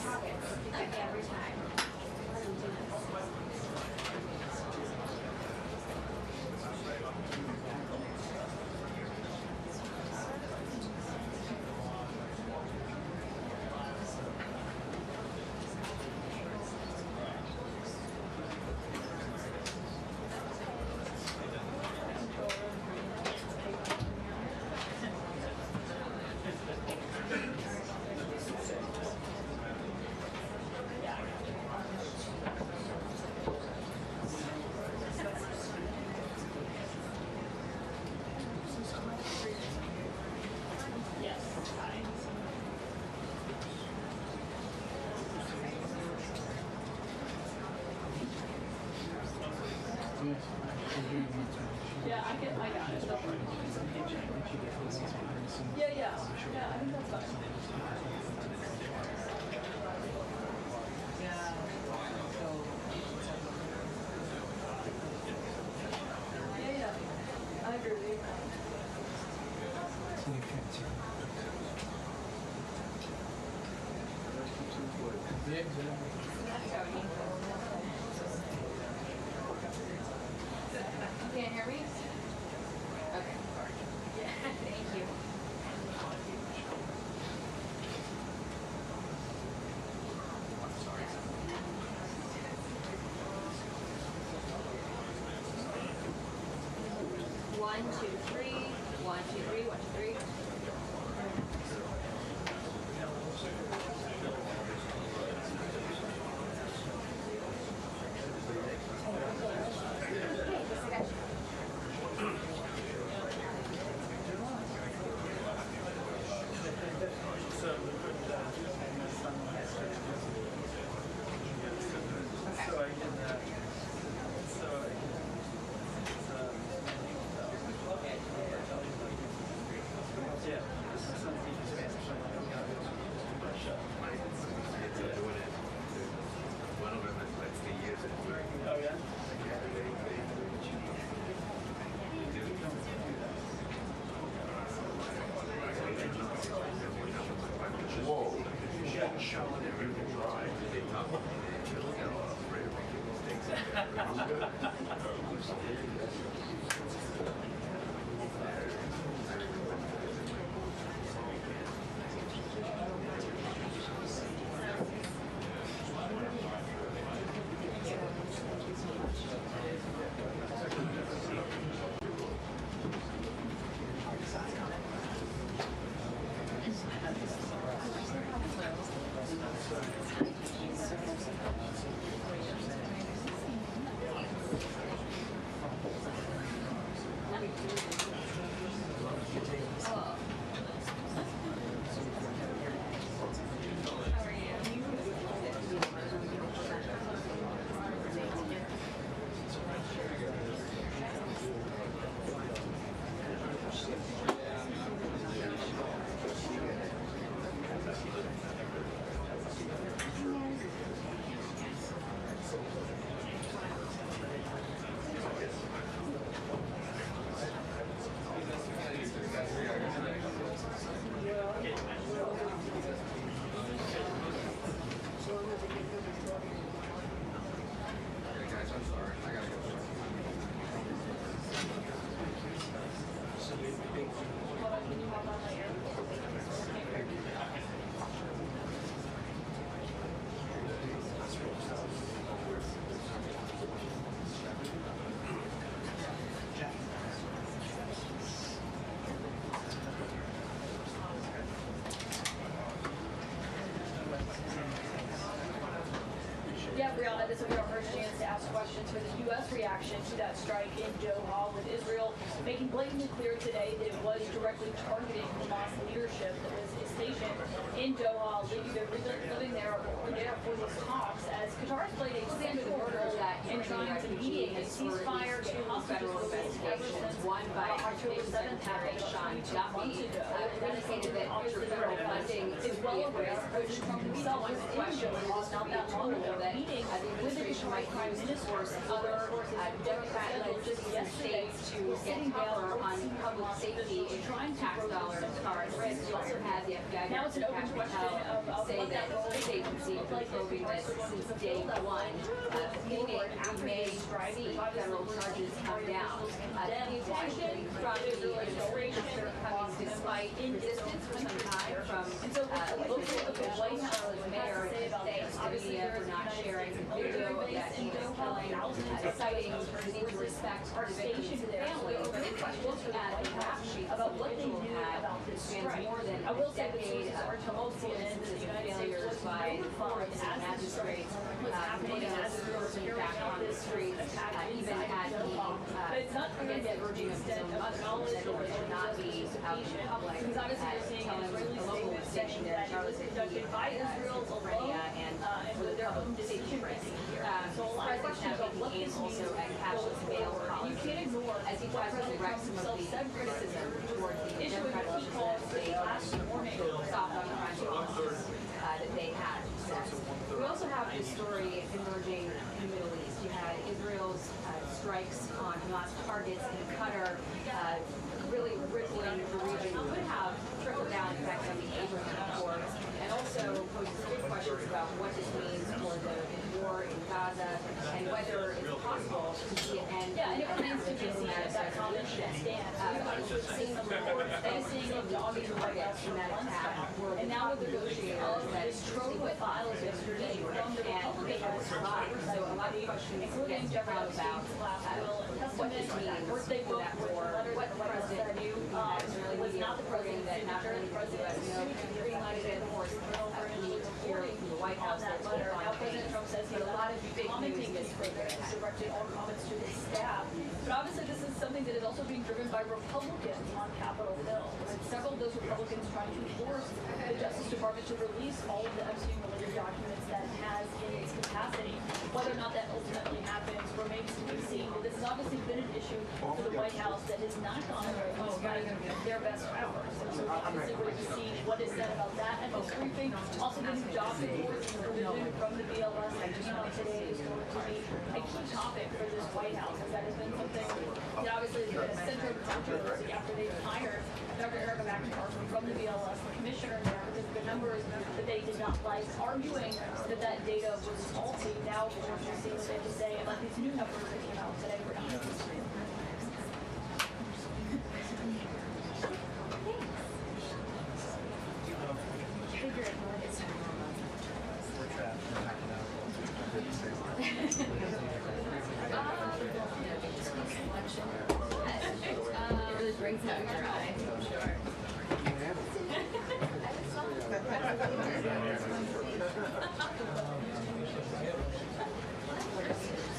Every time. Yeah, I got it. Don't worry. Yeah, I think that's fine. Yeah, I agree with you. You can't hear me? Okay. Yeah, thank you. One, two, three. 1, 2, 3. 1, 2, 3. Yeah, Brianna, this will be our first chance to ask questions for the U.S. reaction to that strike in Doha, with Israel making blatantly clear today that it was directly targeting Hamas leadership that was stationed in Doha, living there for these talks, as Qatar has played a central role in trying to mediate a ceasefire to hostage release ever since October 7th happened a few months ago. Indicated that obviously federal funding is well aware, which Trump himself was in Doha not that long ago, meeting with the Qatari Prime Minister and other Democrat-led states to get cover on public safety is tax dollars are at risk. You also had the FBI now it's an open question of say that the state agency has been probing this since day one. We may see federal charges come down. The attention from the administration coming despite resistance for some time from local Charlotte's mayor thanks to the media for not sharing the video that he was telling, citing the need to respect our station family. Looking at a rap sheet about what they knew about this strike. More than a decade of tumultuous incidents and failures by courts and magistrates. Putting us back on the streets, even at the verging of some knowledge that it should not be out in public. Because obviously you're seeing an Israeli statement saying that it was conducted by Israel alone and with their own decision-making here. So a lot of questions about what this means also at cashless bail policy. You can't ignore as he tries to direct some of the criticism towards the Democratic legislative last morning soft on the crime policies that they had. We also have this story emerging in the Middle East. You had Israel's strikes on Hamas targets in Qatar, really rippling the region, could have trickle-down effects on the Abraham Accords, and also poses big questions about what this means for the war in Gaza and whether it's possible to see an end and it remains to be seen if that comment should stand. We've seen the reports facing dogged targets from that attack were and now with the negotiators that trove files of information and they have survived. So a lot of questions get around about what this means for that war, what the president knew that Israeli media reporting that not only the U.S. green-lighted it, of course, we hear from the White House that letter. Now President Trump says he's a lot of big commenting this program. He's directed all comments to his staff. But obviously this is something that is also being driven by Republicans on Capitol Hill. And several of those Republicans trying to force the Justice Department to release all of the Epstein-related documents that it has in its capacity. Whether or not that ultimately happens remains to be seen. But this has obviously been an issue for the White House that has not gone away despite their best efforts. And so obviously we're going to see what is said about that at this briefing. Also the new job reports and revision from the BLS that came out today is going to be a key topic for this White House, as that has been something that obviously has been a center of controversy after they've hired Dr. Erica McIntyre from the BLS, the commissioner there, because the numbers that they did not like, arguing that that data was faulty. Now, of course, you're seeing what they have to say about these new numbers that came out today for us. It really brings out your eye. Sure.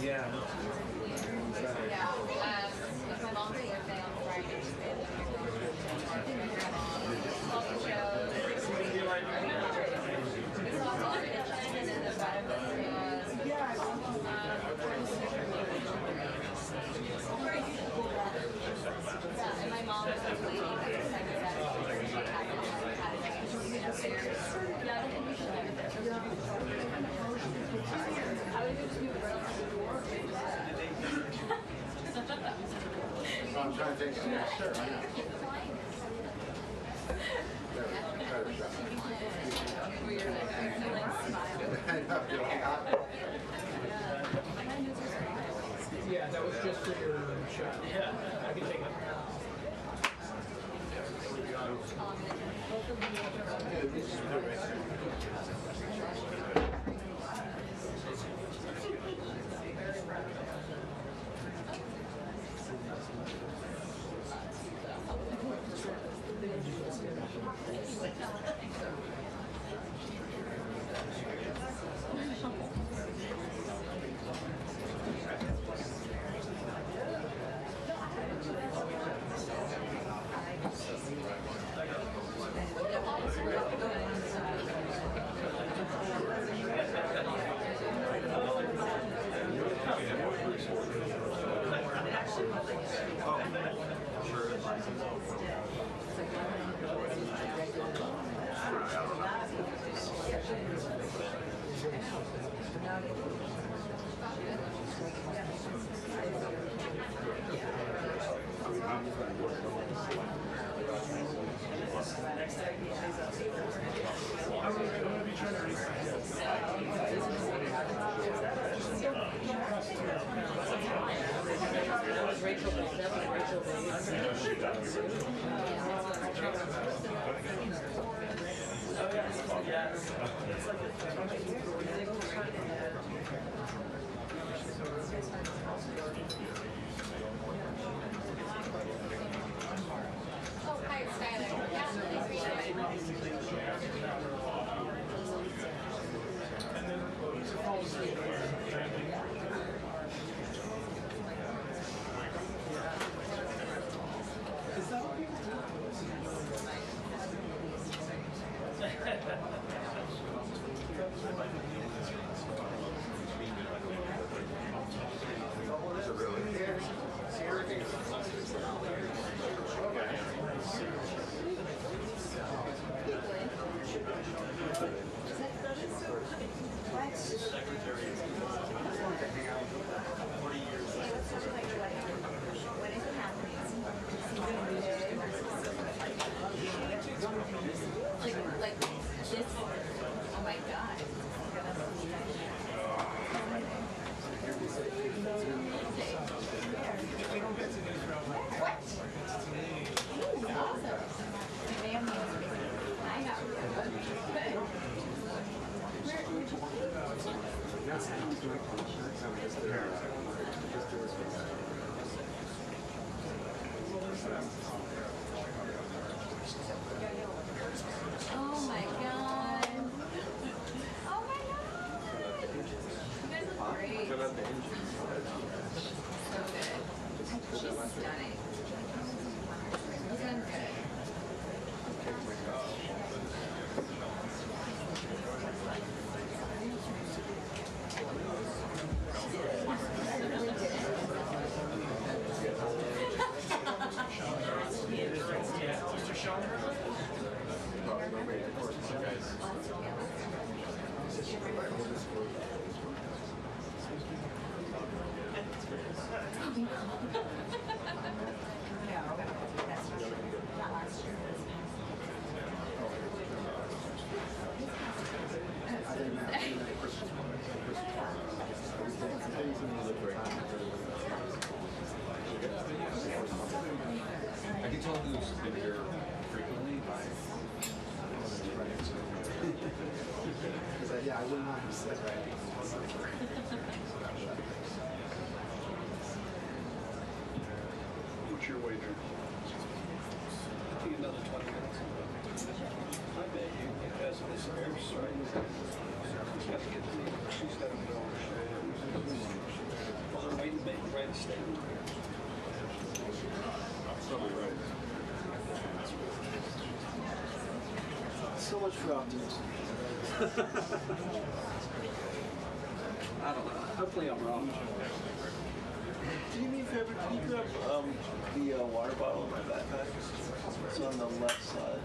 Yeah. If my mom's birthday on Friday, and my mom was waiting at the second that she had I think we should leave it there. I would just move it right to the door. I'm trying to take some. Yeah, sure. Why not? Yeah, that was just for your shot. Yeah, I can take it. Oh, hi, it's Skylar. Yeah, nice like this. Oh my God. What? This is awesome. I know. Oh my God. Oh my God. You guys look great. So good. She's stunning. She's done good. I can tell who's been here frequently by Yeah, I would not have said right. What's your wager? I think another 20 minutes. I bet you because of this air strike. She's got to get the, she's got to go. Well, they're waiting to make the right statement. probably right. So much for optimism. I don't know. Hopefully I'm wrong. Do you need a favor? Can you grab the water bottle in my backpack? It's on the left side.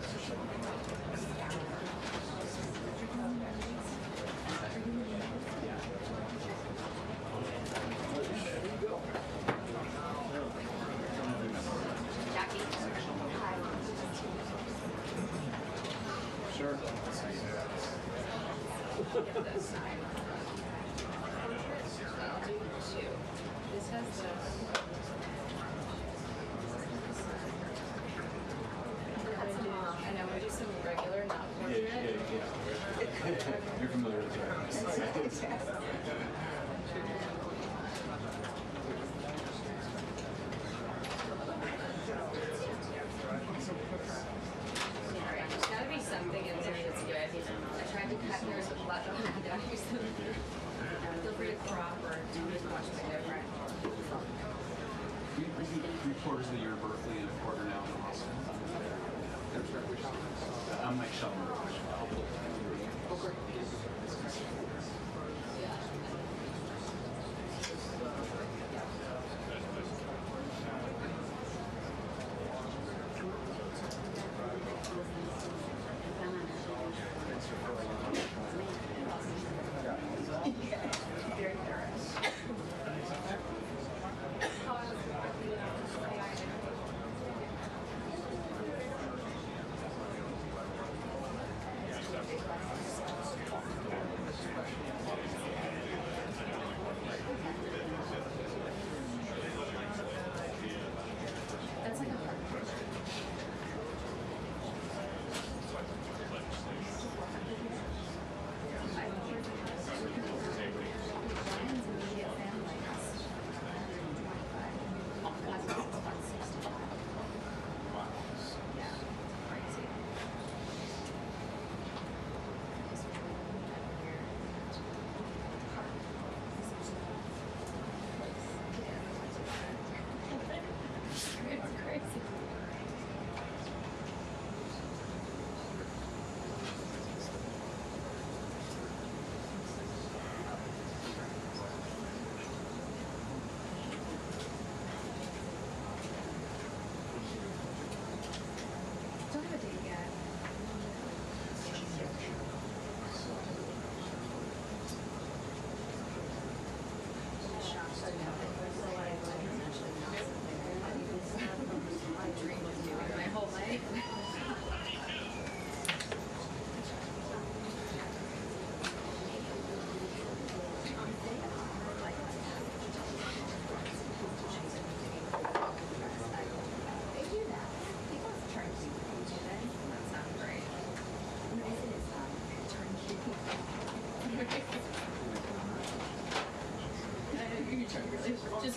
Sure. This has the... I know, we do some regular, not portrait. You're familiar with that. There's gotta be something in there that's good. I tried to cut yours with blood on that. Don't use them. Feel free to crop or do watch the different. We do 3/4 of the year Berkeley and a quarter now in Austin. I'm Mike Shelmer.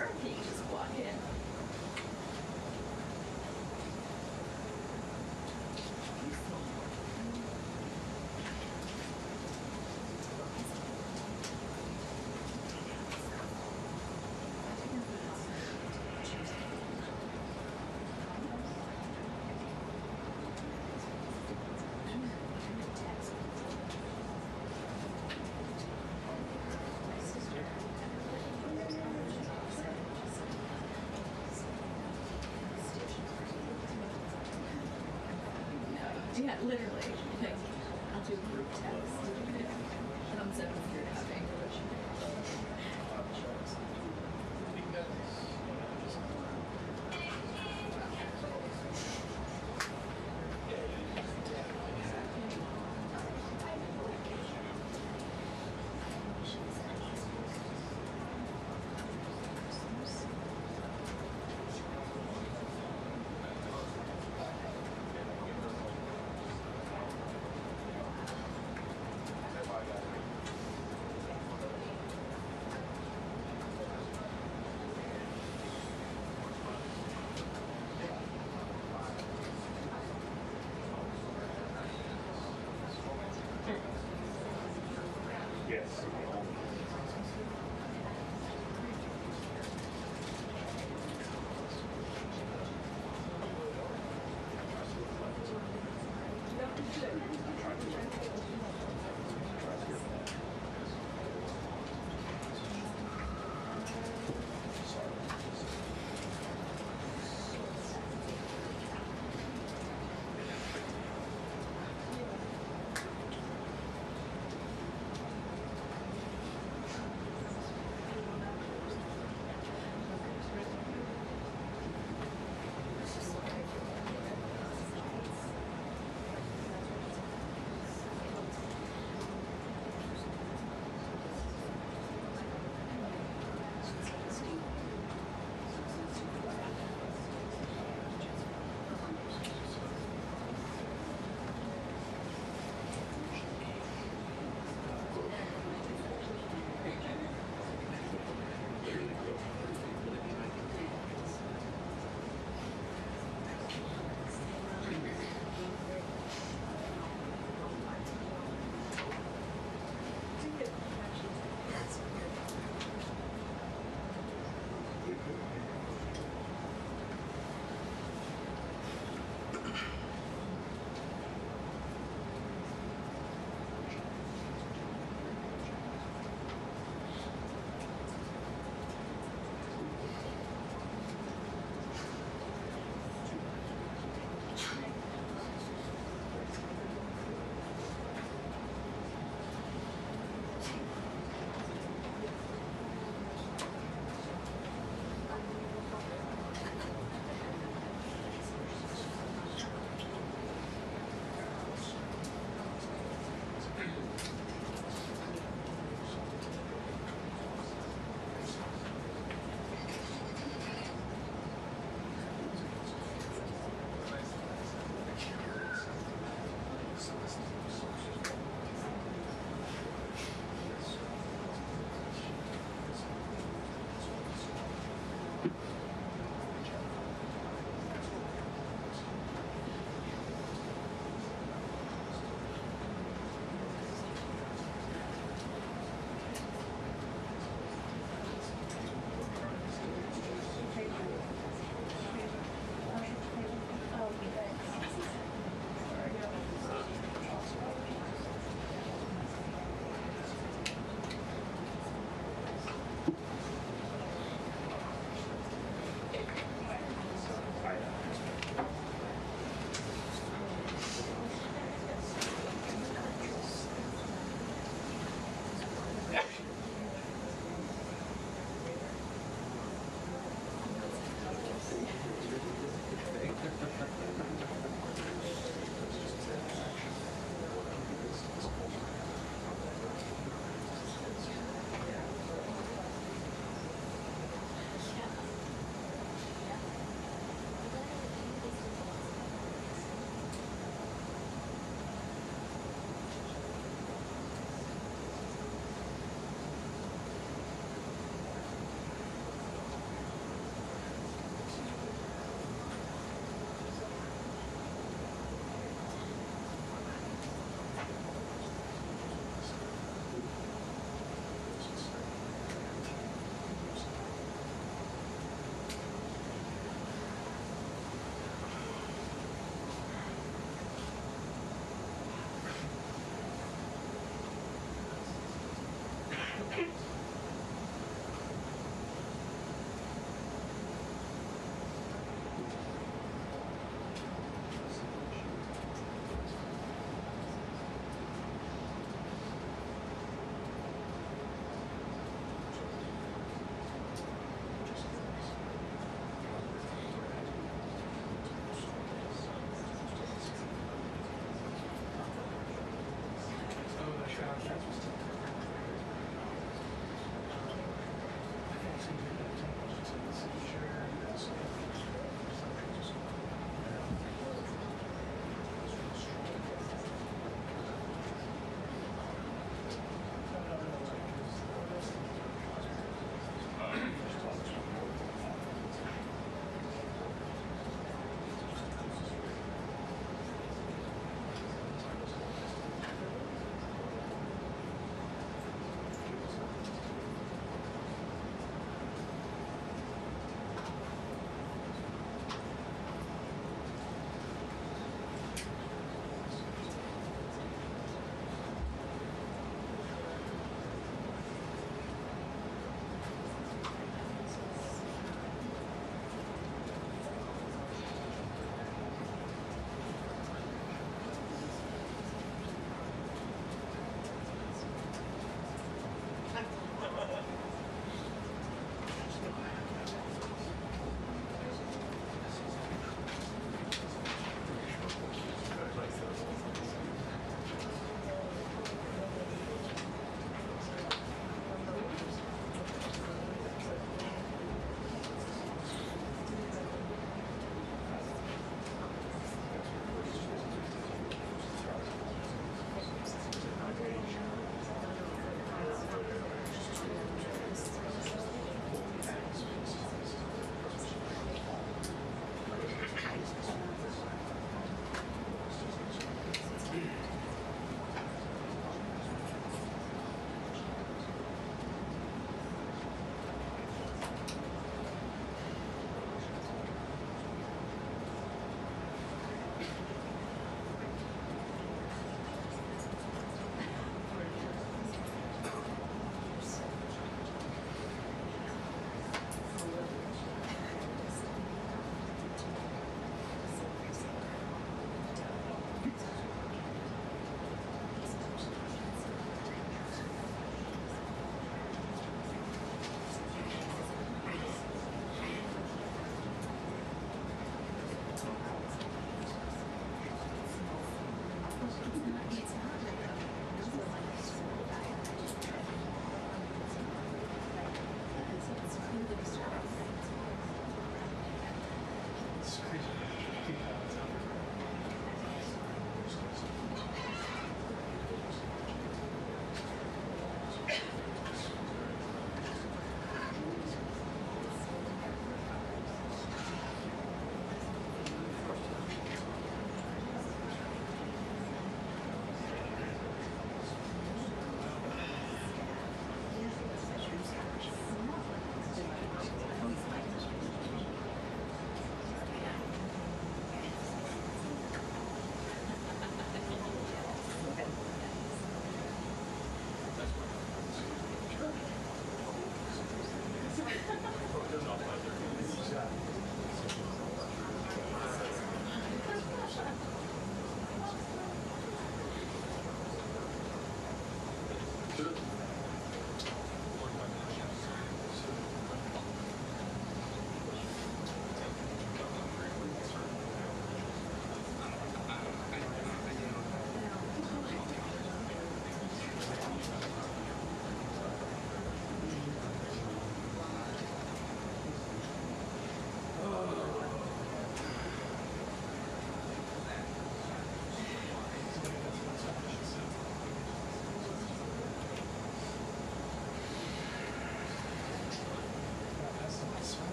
turkey just walk in. Yeah, literally. Like, I'll do group text. Thumbs up if you're having.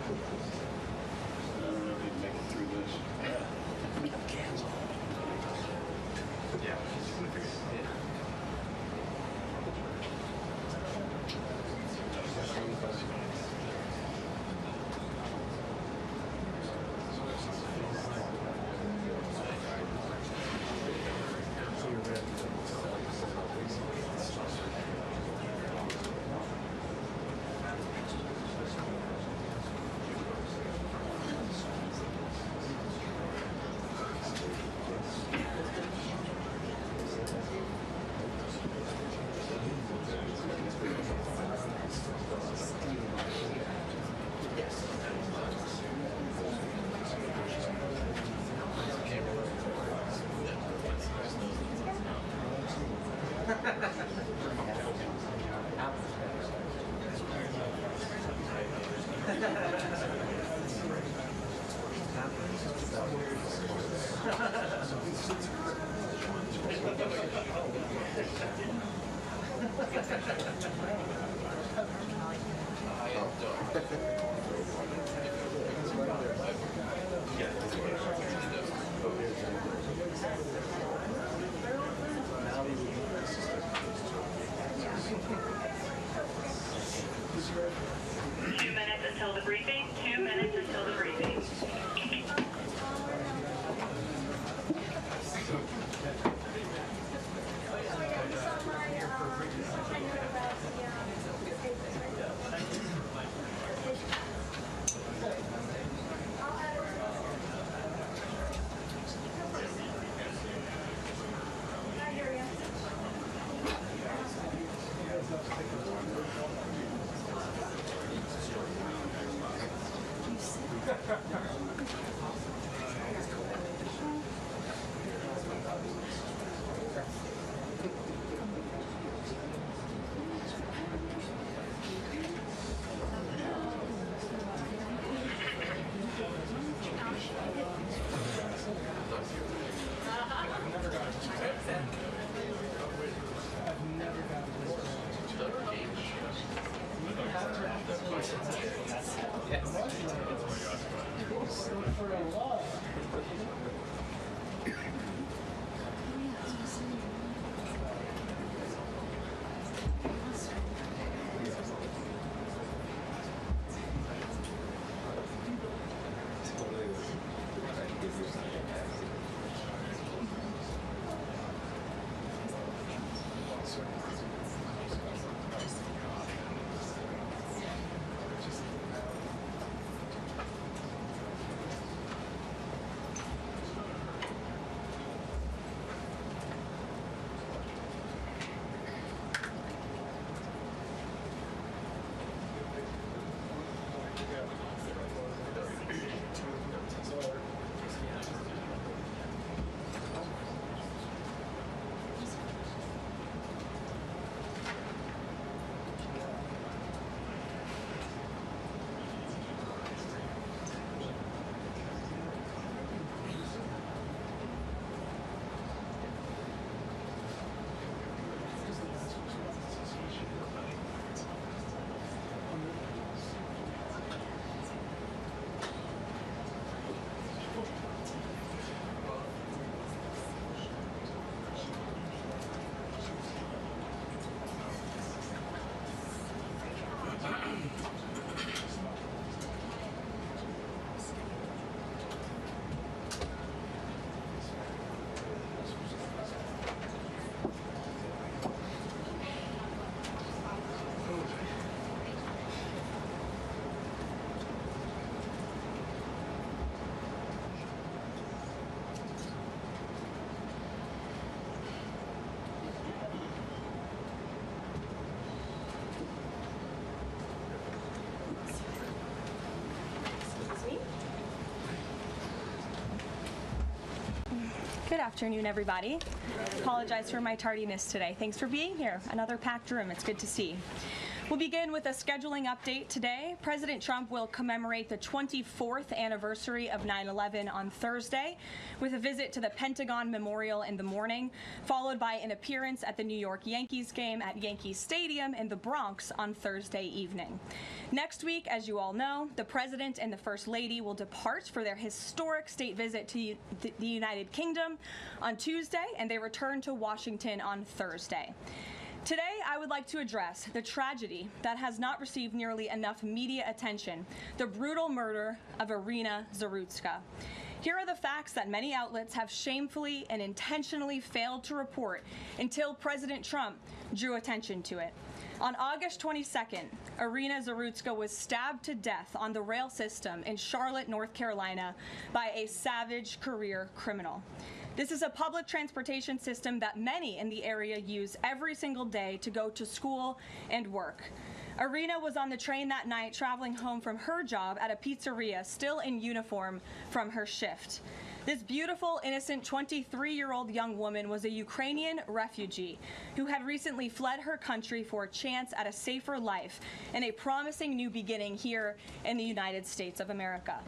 don't know if he'd make it through this. Until the briefing. 2 minutes until the briefing. Good afternoon, everybody. Apologize for my tardiness today. Thanks for being here. Another packed room. It's good to see. We'll begin with a scheduling update today. President Trump will commemorate the 24th anniversary of 9/11 on Thursday with a visit to the Pentagon Memorial in the morning, followed by an appearance at the New York Yankees game at Yankee Stadium in the Bronx on Thursday evening. Next week, as you all know, the President and the First Lady will depart for their historic state visit to the United Kingdom on Tuesday, and they return to Washington on Thursday. Today, I would like to address the tragedy that has not received nearly enough media attention, the brutal murder of Irina Zarutska. Here are the facts that many outlets have shamefully and intentionally failed to report until President Trump drew attention to it. On August 22nd, Irina Zarutska was stabbed to death on the rail system in Charlotte, North Carolina, by a savage career criminal. This is a public transportation system that many in the area use every single day to go to school and work. Irina was on the train that night traveling home from her job at a pizzeria, still in uniform from her shift. This beautiful, innocent 23-year-old young woman was a Ukrainian refugee who had recently fled her country for a chance at a safer life and a promising new beginning here in the United States of America.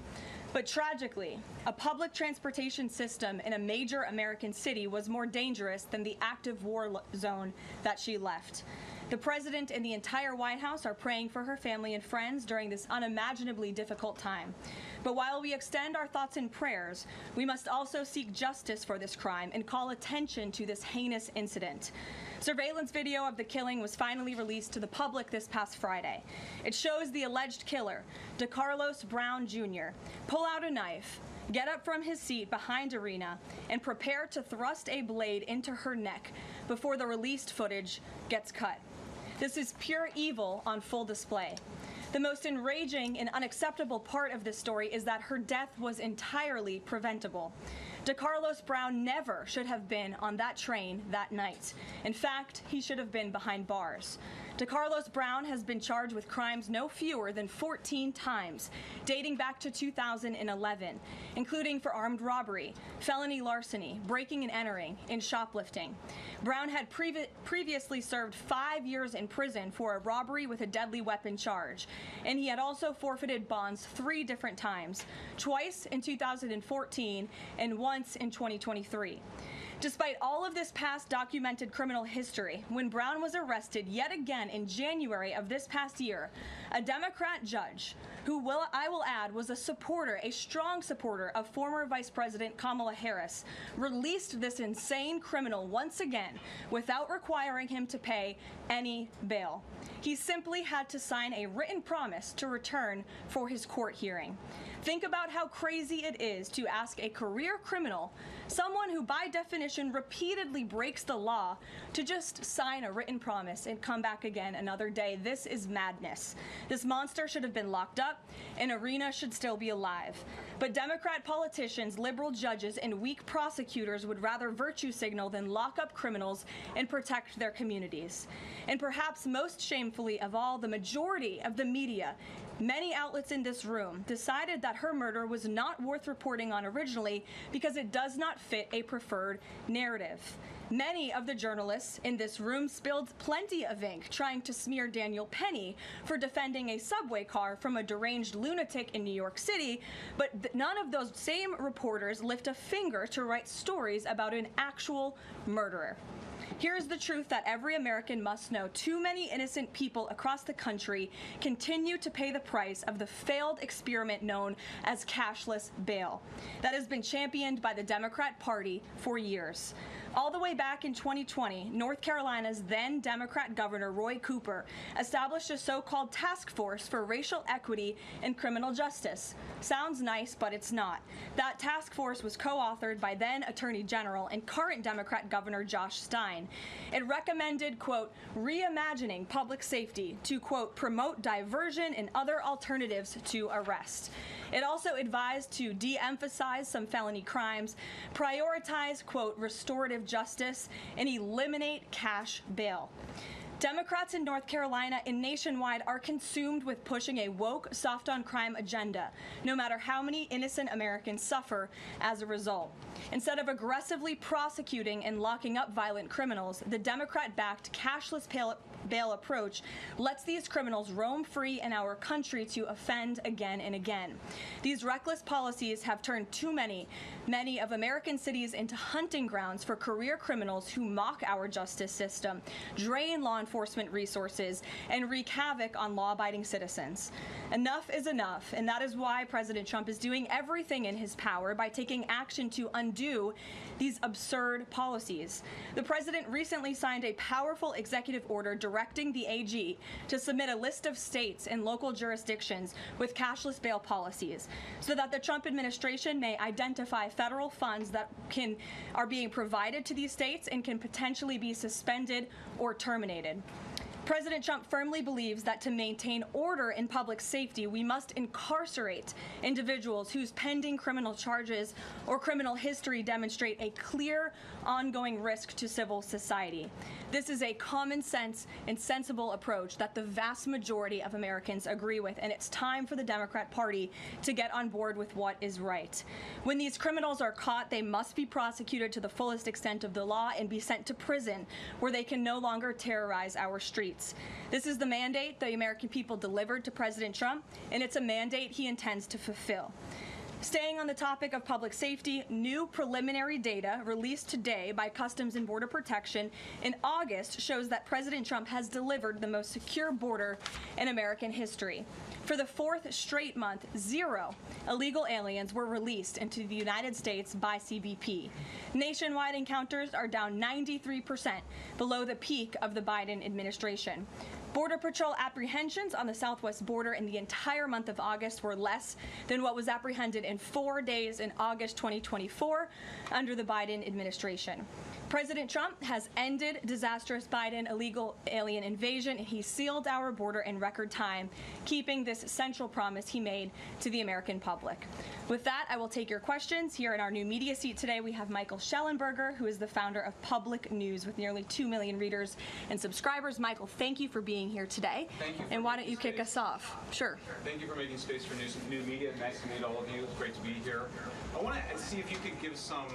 But tragically, a public transportation system in a major American city was more dangerous than the active war zone that she left. The President and the entire White House are praying for her family and friends during this unimaginably difficult time. But while we extend our thoughts and prayers, we must also seek justice for this crime and call attention to this heinous incident. Surveillance video of the killing was finally released to the public this past Friday. It shows the alleged killer, DeCarlos Brown Jr., pull out a knife, get up from his seat behind Irina, and prepare to thrust a blade into her neck before the released footage gets cut. This is pure evil on full display. The most enraging and unacceptable part of this story is that her death was entirely preventable. DeCarlos Brown never should have been on that train that night. In fact, he should have been behind bars. DeCarlos Brown has been charged with crimes no fewer than 14 times, dating back to 2011, including for armed robbery, felony larceny, breaking and entering, and shoplifting. Brown had previously served 5 years in prison for a robbery with a deadly weapon charge, and he had also forfeited bonds 3 different times, twice in 2014 and once in 2023. Despite all of this past documented criminal history, when Brown was arrested yet again in January of this past year, a Democrat judge, who I will add was a strong supporter of former Vice President Kamala Harris, released this insane criminal once again without requiring him to pay any bail. He simply had to sign a written promise to return for his court hearing. Think about how crazy it is to ask a career criminal, someone who by definition repeatedly breaks the law, to just sign a written promise and come back again another day. This is madness. This monster should have been locked up, and Irina should still be alive. But Democrat politicians, liberal judges, and weak prosecutors would rather virtue signal than lock up criminals and protect their communities. And perhaps most shamefully of all, the majority of the media, many outlets in this room, decided that her murder was not worth reporting on originally because it does not fit a preferred narrative. Many of the journalists in this room spilled plenty of ink trying to smear Daniel Penny for defending a subway car from a deranged lunatic in New York City, but none of those same reporters lift a finger to write stories about an actual murderer. Here's the truth that every American must know. Too many innocent people across the country continue to pay the price of the failed experiment known as cashless bail that has been championed by the Democrat Party for years. All the way back in 2020, North Carolina's then Democrat Governor Roy Cooper established a so-called task force for racial equity and criminal justice. Sounds nice, but it's not. That task force was co-authored by then Attorney General and current Democrat Governor Josh Stein. It recommended, quote, reimagining public safety to, quote, promote diversion and other alternatives to arrest. It also advised to de-emphasize some felony crimes, prioritize, quote, restorative justice, and eliminate cash bail. Democrats in North Carolina and nationwide are consumed with pushing a woke, soft-on-crime agenda, no matter how many innocent Americans suffer as a result. Instead of aggressively prosecuting and locking up violent criminals, the Democrat-backed cashless bail approach lets these criminals roam free in our country to offend again and again. These reckless policies have turned too many of American cities into hunting grounds for career criminals who mock our justice system, drain law enforcement resources, and wreak havoc on law-abiding citizens. Enough is enough, and that is why President Trump is doing everything in his power by taking action to undo these absurd policies. The president recently signed a powerful executive order directing the AG to submit a list of states and local jurisdictions with cashless bail policies so that the Trump administration may identify federal funds that are being provided to these states and can potentially be suspended or terminated. President Trump firmly believes that to maintain order in public safety, we must incarcerate individuals whose pending criminal charges or criminal history demonstrate a clear, ongoing risk to civil society. This is a common sense and sensible approach that the vast majority of Americans agree with, and it's time for the Democrat Party to get on board with what is right. When these criminals are caught, they must be prosecuted to the fullest extent of the law and be sent to prison, where they can no longer terrorize our streets. This is the mandate the American people delivered to President Trump, and it's a mandate he intends to fulfill. Staying on the topic of public safety, new preliminary data released today by Customs and Border Protection in August shows that President Trump has delivered the most secure border in American history. For the fourth straight month, 0 illegal aliens were released into the United States by CBP. Nationwide encounters are down 93% below the peak of the Biden administration. Border Patrol apprehensions on the southwest border in the entire month of August were less than what was apprehended in 4 days in August 2024 under the Biden administration. President Trump has ended disastrous Biden illegal alien invasion, and he sealed our border in record time, keeping this central promise he made to the American public. With that, I will take your questions. Here in our new media seat today, we have Michael Schellenberger, who is the founder of Public News with nearly 2 million readers and subscribers. Michael, thank you for being here today. Thank you. And why don't you kick us off? Sure. Thank you for making space for new media. Nice to meet all of you. It's great to be here. I want to see if you could give some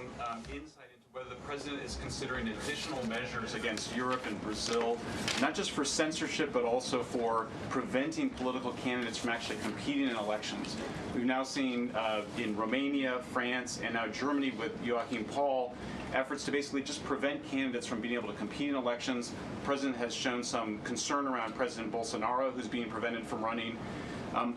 insight into whether the president is considering additional measures against Europe and Brazil, not just for censorship, but also for preventing political candidates from actually competing in elections. We've now seen in Romania, France, and now Germany with Joachim Paul, efforts to basically just prevent candidates from being able to compete in elections. The president has shown some concern around President Bolsonaro, who's being prevented from running.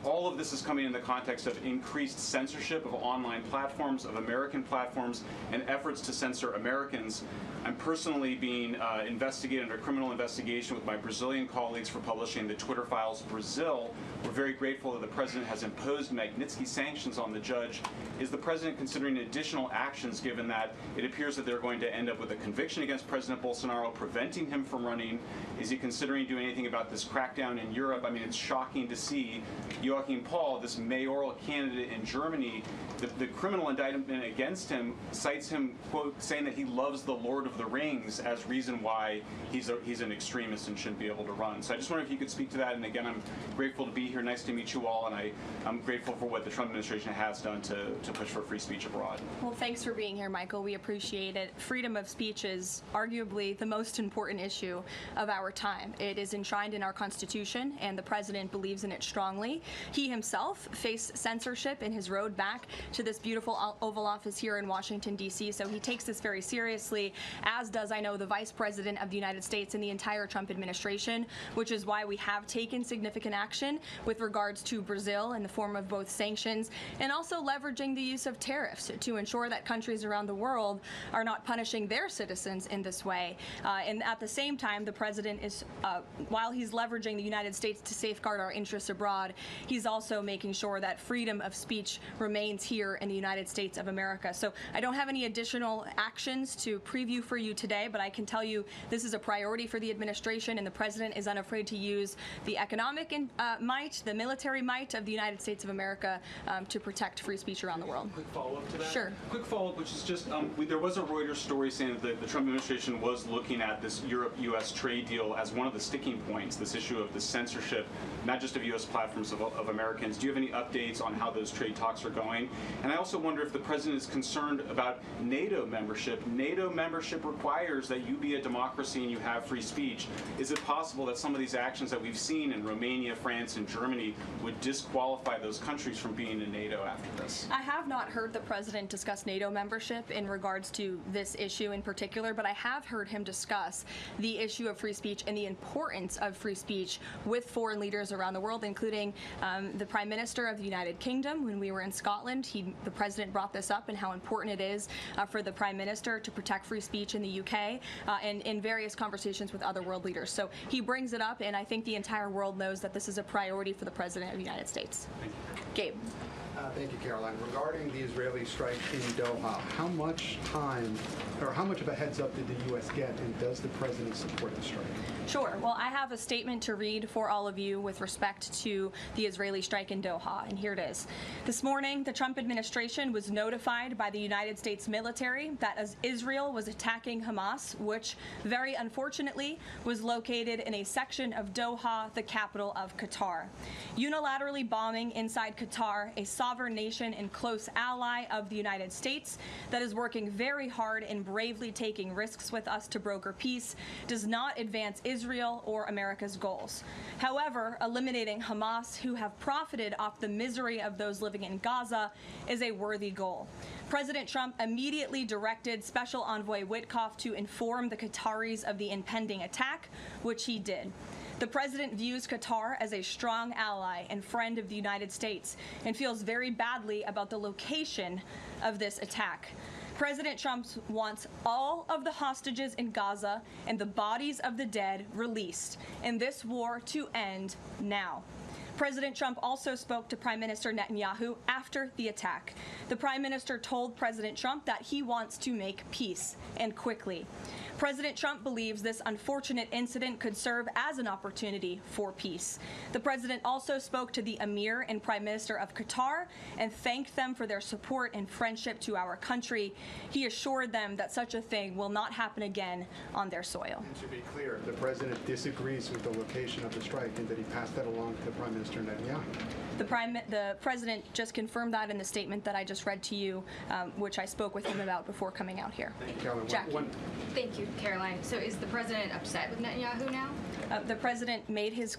All of this is coming in the context of increased censorship of online platforms, of American platforms, and efforts to censor Americans. I'm personally being investigated under criminal investigation with my Brazilian colleagues for publishing the Twitter Files Brazil. We're very grateful that the president has imposed Magnitsky sanctions on the judge. Is the president considering additional actions, given that it appears that they're going to end up with a conviction against President Bolsonaro, preventing him from running? Is he considering doing anything about this crackdown in Europe? I mean, it's shocking to see Joachim Paul, this mayoral candidate in Germany, the criminal indictment against him cites him, quote, saying that he loves the Lord of the Rings as reason why he's an extremist and shouldn't be able to run. So I just wonder if you could speak to that. And again, I'm grateful to be here. Nice to meet you all. And I'm grateful for what the Trump administration has done to push for free speech abroad. Well, thanks for being here, Michael. We appreciate it. Freedom of speech is arguably the most important issue of our time. It is enshrined in our Constitution, and the president believes in it strongly. He himself faced censorship in his road back to this beautiful Oval Office here in Washington, D.C., so he takes this very seriously, as does, I know, the Vice President of the United States and the entire Trump administration, which is why we have taken significant action with regards to Brazil in the form of both sanctions and also leveraging the use of tariffs to ensure that countries around the world are not punishing their citizens in this way. And at the same time, the president is, while he's leveraging the United States to safeguard our interests abroad, he's also making sure that freedom of speech remains here in the United States of America. So I don't have any additional actions to preview for you today, but I can tell you this is a priority for the administration, and the president is unafraid to use the economic might, the military might of the United States of America to protect free speech around the world. Quick follow-up to that? Sure. Quick follow-up, which is just, there was a Reuters story saying that the Trump administration was looking at this Europe-U.S. trade deal as one of the sticking points, this issue of the censorship, not just of U.S. platforms, of Americans. Do you have any updates on how those trade talks are going? And I also wonder if the president is concerned about NATO membership requires that you be a democracy and you have free speech. Is it possible that some of these actions that we've seen in Romania, France, and Germany would disqualify those countries from being in NATO after this? I have not heard the president discuss NATO membership in regards to this issue in particular, but I have heard him discuss the issue of free speech and the importance of free speech with foreign leaders around the world, including the Prime Minister of the United Kingdom. When we were in Scotland, the president brought this up and how important it is for the Prime Minister to protect free speech in the UK and in various conversations with other world leaders. So he brings it up, and I think the entire world knows that this is a priority for the President of the United States. Gabe. Thank you, Caroline. Regarding the Israeli strike in Doha, how much time or how much of a heads up did the U.S. get, and does the president support the strike? Sure. Well, I have a statement to read for all of you with respect to the Israeli strike in Doha, and here it is. This morning, the Trump administration was notified by the United States military that as Israel was attacking Hamas, which very unfortunately was located in a section of Doha, the capital of Qatar. Unilaterally bombing inside Qatar, a sovereign nation and close ally of the United States that is working very hard and bravely taking risks with us to broker peace, does not advance Israel or America's goals. However, eliminating Hamas, who have profited off the misery of those living in Gaza, is a worthy goal. President Trump immediately directed Special Envoy Witkoff to inform the Qataris of the impending attack, which he did. The president views Qatar as a strong ally and friend of the United States and feels very badly about the location of this attack. President Trump wants all of the hostages in Gaza and the bodies of the dead released, and this war to end now. President Trump also spoke to Prime Minister Netanyahu after the attack. The Prime Minister told President Trump that he wants to make peace, and quickly. President Trump believes this unfortunate incident could serve as an opportunity for peace. The president also spoke to the Emir and Prime Minister of Qatar and thanked them for their support and friendship to our country. He assured them that such a thing will not happen again on their soil. And to be clear, the president disagrees with the location of the strike, and that he passed that along to Prime Minister Netanyahu. The president just confirmed that in the statement that I just read to you, which I spoke with him about before coming out here. Thank you, Caroline. Jackie. Thank you, Caroline. So is the president upset with Netanyahu now? The president made his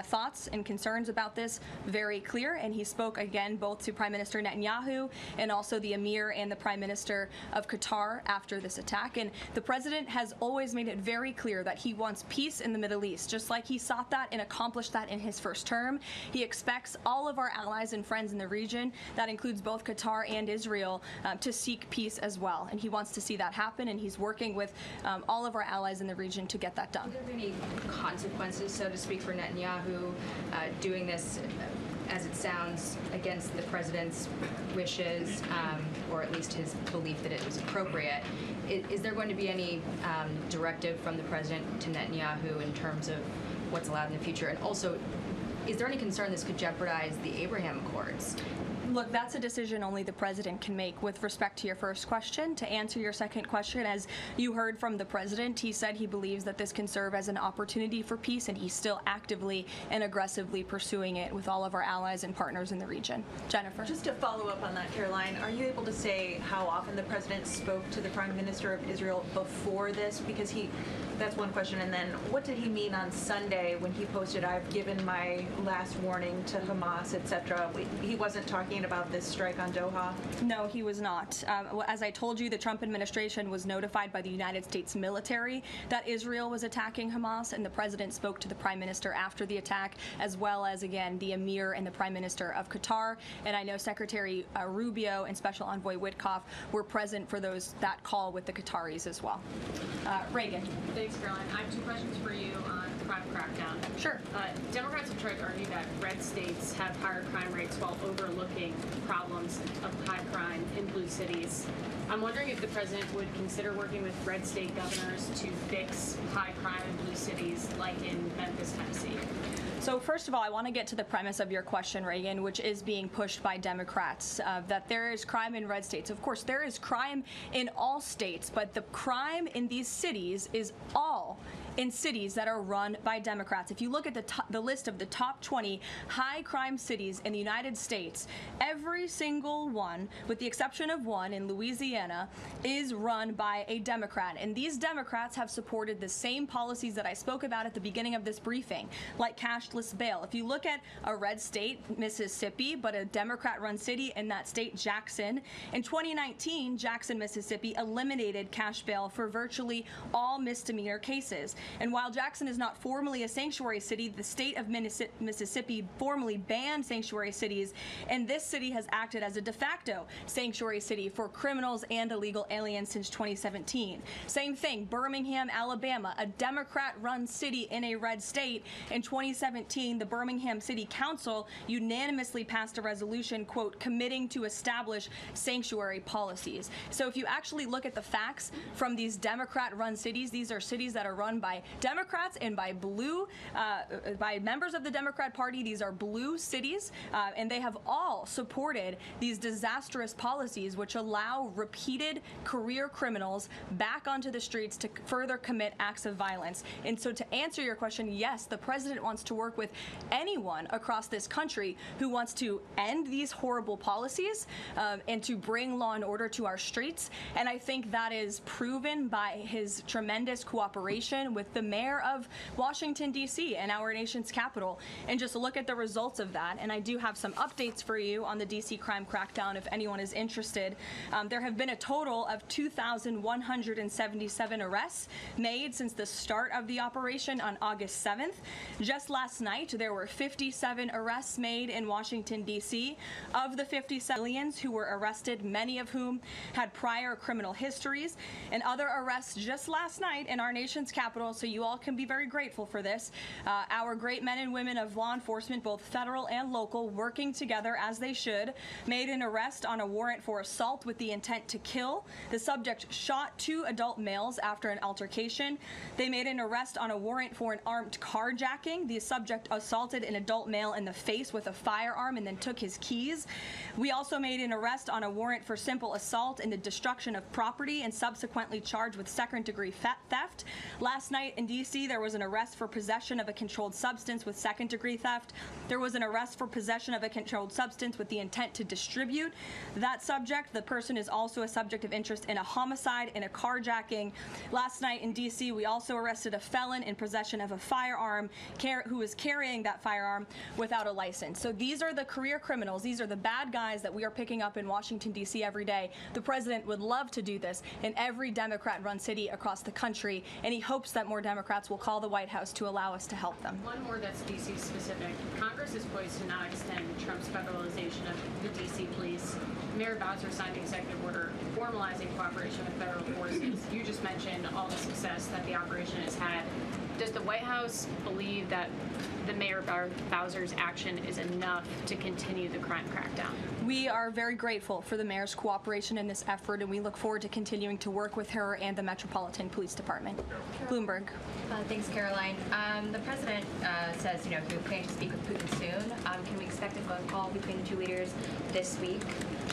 thoughts and concerns about this very clear, and he spoke again both to Prime Minister Netanyahu and also the Emir and the Prime Minister of Qatar after this attack. And the president has always made it very clear that he wants peace in the Middle East, just like he sought that and accomplished that in his first term. He expects all of our allies and friends in the region, that includes both Qatar and Israel, to seek peace as well. And he wants to see that happen, and he's working with all of our allies in the region to get that done. Are there any consequences, so to speak, for Netanyahu doing this, as it sounds, against the president's wishes, or at least his belief that it was appropriate? Is there going to be any directive from the president to Netanyahu in terms of what's allowed in the future? And also, is there any concern this could jeopardize the Abraham Accords? Look, that's a decision only the president can make. With respect to your first question, to answer your second question, as you heard from the president, he said he believes that this can serve as an opportunity for peace, and he's still actively and aggressively pursuing it with all of our allies and partners in the region. Jennifer? Just to follow up on that, Caroline, are you able to say how often the president spoke to the Prime Minister of Israel before this? Because that's one question. And then what did he mean on Sunday when he posted, "I've given my last warning to Hamas," etc.? He wasn't talking about this strike on Doha? No, he was not. As I told you, the Trump administration was notified by the United States military that Israel was attacking Hamas, and the president spoke to the Prime Minister after the attack, as well as, again, the Emir and the Prime Minister of Qatar. And I know Secretary Rubio and Special Envoy Witkoff were present for that call with the Qataris as well. Reagan. Thanks, Caroline. I have two questions for you on crime crackdown. Sure. Democrats have tried to argue that red states have higher crime rates while overlooking problems of high crime in blue cities. I'm wondering if the president would consider working with red state governors to fix high crime in blue cities like in Memphis, Tennessee. So first of all, I want to get to the premise of your question, Reagan, which is being pushed by Democrats, that there is crime in red states. Of course, there is crime in all states, but the crime in these cities is all in cities that are run by Democrats. If you look at the list of the top 20 high crime cities in the United States, every single one, with the exception of one in Louisiana, is run by a Democrat. And these Democrats have supported the same policies that I spoke about at the beginning of this briefing, like cashless bail. If you look at a red state, Mississippi, but a Democrat-run city in that state, Jackson, in 2019, Jackson, Mississippi, eliminated cash bail for virtually all misdemeanor cases. And while Jackson is not formally a sanctuary city, the state of Mississippi formally banned sanctuary cities, and this city has acted as a de facto sanctuary city for criminals and illegal aliens since 2017. Same thing, Birmingham, Alabama, a Democrat-run city in a red state. In 2017, the Birmingham City Council unanimously passed a resolution, quote, committing to establish sanctuary policies. So if you actually look at the facts from these Democrat-run cities, these are cities that are run by Democrats and by by members of the Democrat Party. These are blue cities, and they have all supported these disastrous policies which allow repeated career criminals back onto the streets to further commit acts of violence. And so to answer your question, yes, the president wants to work with anyone across this country who wants to end these horrible policies and to bring law and order to our streets. And I think that is proven by his tremendous cooperation with the mayor of Washington, D.C. and our nation's capital. And just look at the results of that. And I do have some updates for you on the D.C. crime crackdown if anyone is interested. There have been a total of 2,177 arrests made since the start of the operation on August 7th. Just last night, there were 57 arrests made in Washington, D.C. Of the 57 aliens who were arrested, many of whom had prior criminal histories, and other arrests just last night in our nation's capital, so you all can be very grateful for this. Our great men and women of law enforcement, both federal and local, working together as they should, made an arrest on a warrant for assault with the intent to kill. The subject shot 2 adult males after an altercation. They made an arrest on a warrant for an armed carjacking. The subject assaulted an adult male in the face with a firearm and then took his keys. We also made an arrest on a warrant for simple assault and the destruction of property and subsequently charged with second-degree theft. Last night in D.C., there was an arrest for possession of a controlled substance with second-degree theft. There was an arrest for possession of a controlled substance with the intent to distribute that subject. The person is also a subject of interest in a homicide and a carjacking. Last night in D.C., we also arrested a felon in possession of a firearm who was carrying that firearm without a license. So these are the career criminals. These are the bad guys that we are picking up in Washington, D.C. every day. The president would love to do this in every Democrat-run city across the country, and he hopes that more Democrats will call the White House to allow us to help them. One more that's D.C. specific. Congress is poised to not extend Trump's federalization of the D.C. police. Mayor Bowser signed the executive order formalizing cooperation with federal forces. You just mentioned all the success that the operation has had. Does the White House believe that the Mayor Bowser's action is enough to continue the crime crackdown? We are very grateful for the mayor's cooperation in this effort, and we look forward to continuing to work with her and the Metropolitan Police Department. Bloomberg. Thanks, Caroline. The president says, he plans to speak with Putin soon. Can we expect a phone call between the two leaders this week?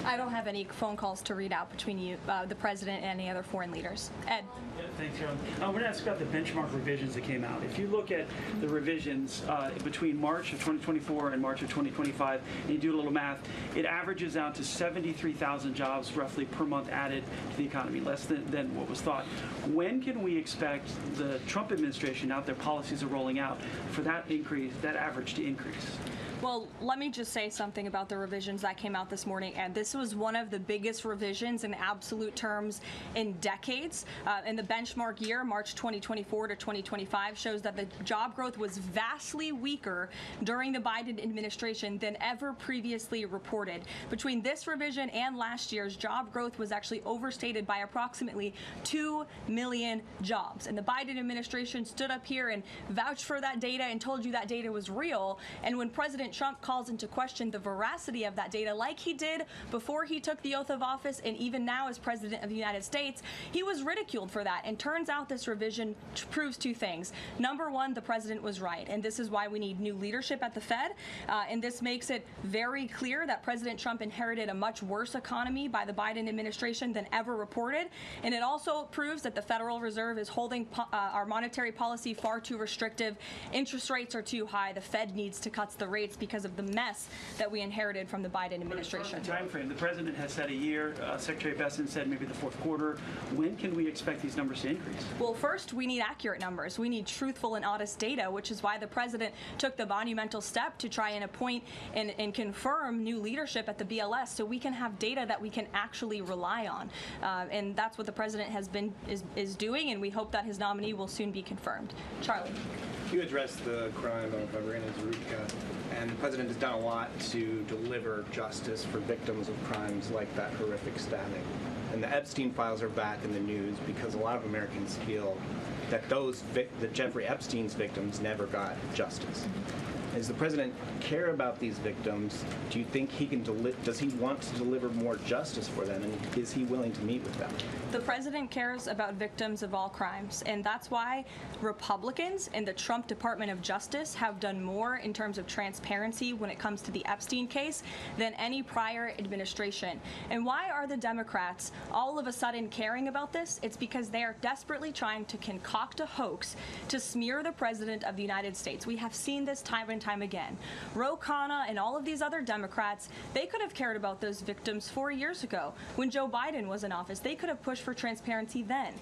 I don't have any phone calls to read out between you, the president, and any other foreign leaders. Ed. Yeah, thanks, Caroline. I want to ask about the benchmark revisions that came out. If you look at the revisions between March of 2024 and March of 2025, and you do a little math, it averages out to 73,000 jobs roughly per month added to the economy, less than what was thought. When can we expect the Trump administration, now that their policies are rolling out, for that increase, that average to increase? Well, let me just say something about the revisions that came out this morning. And this was one of the biggest revisions in absolute terms in decades. And the benchmark year, March 2024 to 2025, shows that the job growth was vastly weaker during the Biden administration than ever previously reported. Between this revision and last year's, job growth was actually overstated by approximately 2 million jobs. And the Biden administration stood up here and vouched for that data and told you that data was real. And when President Trump calls into question the veracity of that data, like he did before he took the oath of office and even now as President of the United States, he was ridiculed for that. And turns out this revision proves two things. Number one, the president was right, and this is why we need new leadership at the Fed. And this makes it very clear that President Trump inherited a much worse economy by the Biden administration than ever reported. And it also proves that the Federal Reserve is holding our monetary policy far too restrictive. Interest rates are too high. The Fed needs to cut the rates because of the mess that we inherited from the Biden administration. Time frame. The president has said a year. Secretary Besson said maybe the fourth quarter. When can we expect these numbers to increase? Well, first, we need accurate numbers. We need truthful and honest data, which is why the president took the monumental step to try and appoint and confirm new leadership at the BLS so we can have data that we can actually rely on. And that's what the president is doing, and we hope that his nominee will soon be confirmed. Charlie. You addressed the crime of Irina Zarutska, and the president has done a lot to deliver justice for victims of crimes like that horrific stabbing. And the Epstein files are back in the news because a lot of Americans feel that that Jeffrey Epstein's victims never got justice. Does the president care about these victims? Do you think he can does he want to deliver more justice for them, and is he willing to meet with them? The president cares about victims of all crimes, and that's why Republicans in the Trump Department of Justice have done more in terms of transparency when it comes to the Epstein case than any prior administration. And why are the Democrats all of a sudden caring about this? It's because they are desperately trying to concoct a hoax to smear the president of the United States. We have seen this time and time again. Ro Khanna and all of these other Democrats, they could have cared about those victims 4 years ago when Joe Biden was in office. They could have pushed for transparency then.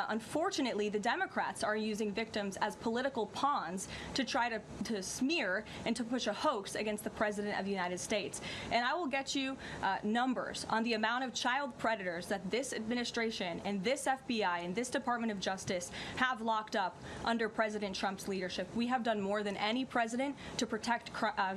Unfortunately, the Democrats are using victims as political pawns to try to smear and to push a hoax against the president of the United States. And I will get you numbers on the amount of child predators that this administration and this FBI and this Department of Justice have locked up under President Trump's leadership. We have done more than any president to protect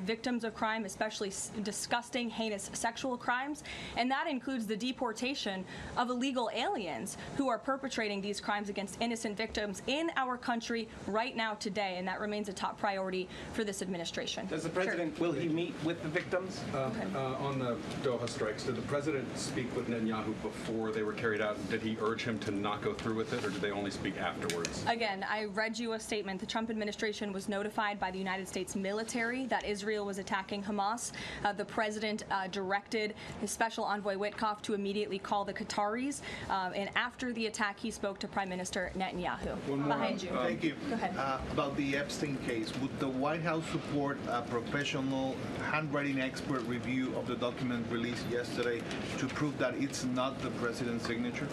victims of crime, especially disgusting, heinous sexual crimes. And that includes the deportation of illegal aliens who are perpetrating these crimes against innocent victims in our country right now today. And that remains a top priority for this administration. Does the president, will he meet with the victims? On the Doha strikes, did the president speak with Netanyahu before they were carried out? Did he urge him to not go through with it, or did they only speak afterwards? Again, I read you a statement. The Trump administration was notified by the United States military that Israel was attacking Hamas. The president directed his special envoy Witkoff to immediately call the Qataris. And after the attack, he spoke to Prime Minister Netanyahu. Behind you. Thank you. Go ahead. About the Epstein case, would the White House support a professional handwriting expert review of the document released yesterday to prove that it's not the president's signature?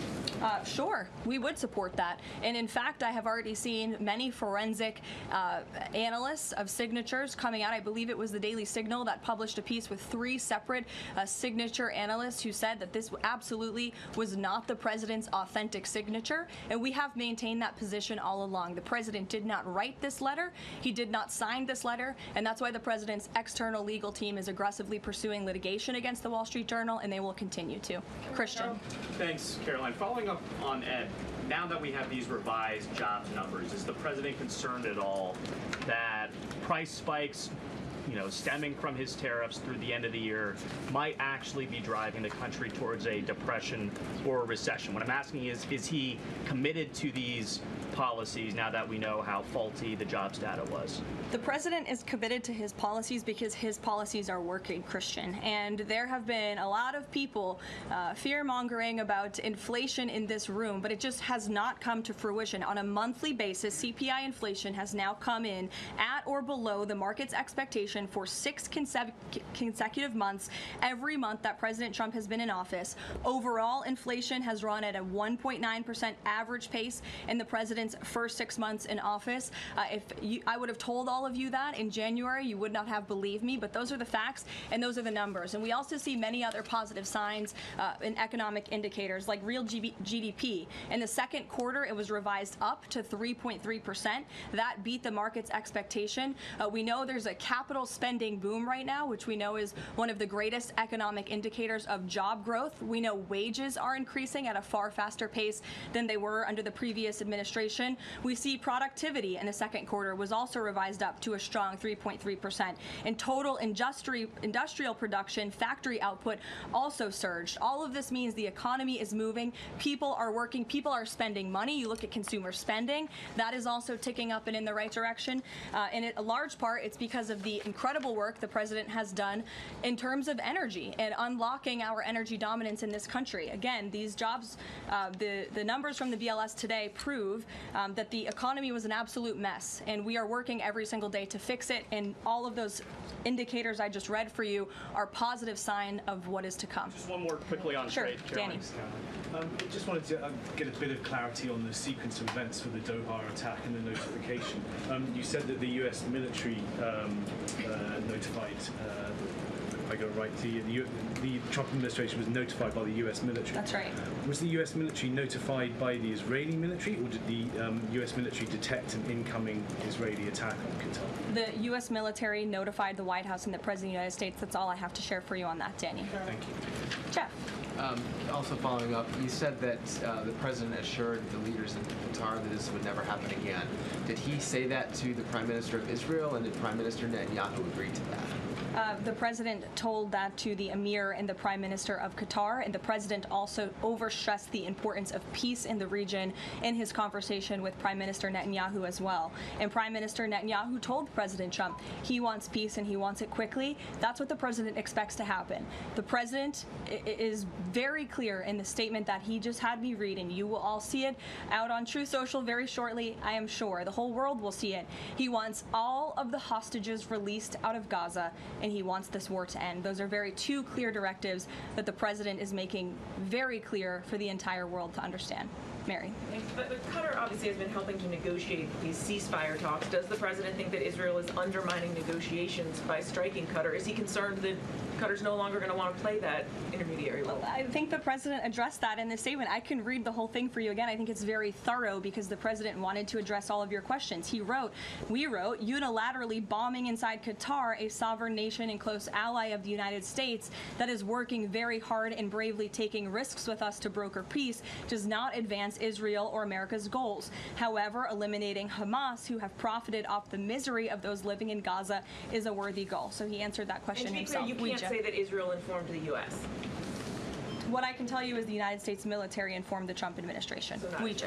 Sure, we would support that. And in fact, I have already seen many forensic analysts of signatures coming out. I believe it was the Daily Signal that published a piece with 3 separate signature analysts who said that this absolutely was not the president's authentic signature. And we have maintained that position all along. The president did not write this letter. He did not sign this letter. And that's why the president's external legal team is aggressively pursuing litigation against the Wall Street Journal, and they will continue to. Christian. Thanks, Caroline. Following up on Ed, now that we have these revised jobs numbers, is the president concerned at all that price spikes, stemming from his tariffs through the end of the year might actually be driving the country towards a depression or a recession? What I'm asking is he committed to these policies now that we know how faulty the jobs data was? The president is committed to his policies because his policies are working, Christian. And there have been a lot of people fear-mongering about inflation in this room, but it just has not come to fruition. On a monthly basis, CPI inflation has now come in at or below the market's expectation for 6 consecutive months, every month that President Trump has been in office. Overall, inflation has run at a 1.9% average pace in the president's first 6 months in office. I would have told all of you that in January, you would not have believed me, but those are the facts and those are the numbers. And we also see many other positive signs in economic indicators like real GDP. In the second quarter, it was revised up to 3.3%. That beat the market's expectation. We know there's a capital spending boom right now, which we know is one of the greatest economic indicators of job growth. We know wages are increasing at a far faster pace than they were under the previous administration. We see productivity in the second quarter was also revised up to a strong 3.3%. And total industrial production, factory output also surged. All of this means the economy is moving. People are working. People are spending money. You look at consumer spending. That is also ticking up and in the right direction. And a large part, it's because of the incredible work the president has done in terms of energy and unlocking our energy dominance in this country. Again, these jobs, the numbers from the BLS today prove that the economy was an absolute mess, and we are working every single day to fix it, and all of those indicators I just read for you are positive sign of what is to come. Just one more quickly on sure, trade, Danny. Just wanted to get a bit of clarity on the sequence of events for the Doha attack and the notification. You said that the U.S. military notified, I got it right, the Trump administration was notified by the U.S. military. That's right. Was the U.S. military notified by the Israeli military, or did the U.S. military detect an incoming Israeli attack on Qatar? The U.S. military notified the White House and the President of the United States. That's all I have to share for you on that, Danny. Thank you. Jeff. Also following up, you said that the president assured the leaders in Qatar that this would never happen again. Did he say that to the Prime Minister of Israel, and did Prime Minister Netanyahu agree to that? The president told that to the emir and the prime minister of Qatar, and the president also overstressed the importance of peace in the region in his conversation with Prime Minister Netanyahu as well. And Prime Minister Netanyahu told President Trump he wants peace and he wants it quickly. That's what the president expects to happen. The president is very clear in the statement that he just had me read, and you will all see it out on True Social very shortly, I am sure. The whole world will see it. He wants all of the hostages released out of Gaza, and he wants this war to end. Those are two clear directives that the president is making very clear for the entire world to understand. Mary. But Qatar obviously has been helping to negotiate these ceasefire talks. Does the president think that Israel is undermining negotiations by striking Qatar? Is he concerned that Qatar's no longer going to want to play that intermediary role? I think the president addressed that in the statement. I can read the whole thing for you again. I think it's very thorough because the president wanted to address all of your questions. We wrote, unilaterally bombing inside Qatar, a sovereign nation and close ally of the United States that is working very hard and bravely taking risks with us to broker peace, does not advance Israel or America's goals. However, eliminating Hamas, who have profited off the misery of those living in Gaza, is a worthy goal. So he answered that question himself. You can't say that Israel informed the U.S. What I can tell you is the United States military informed the Trump administration. Thank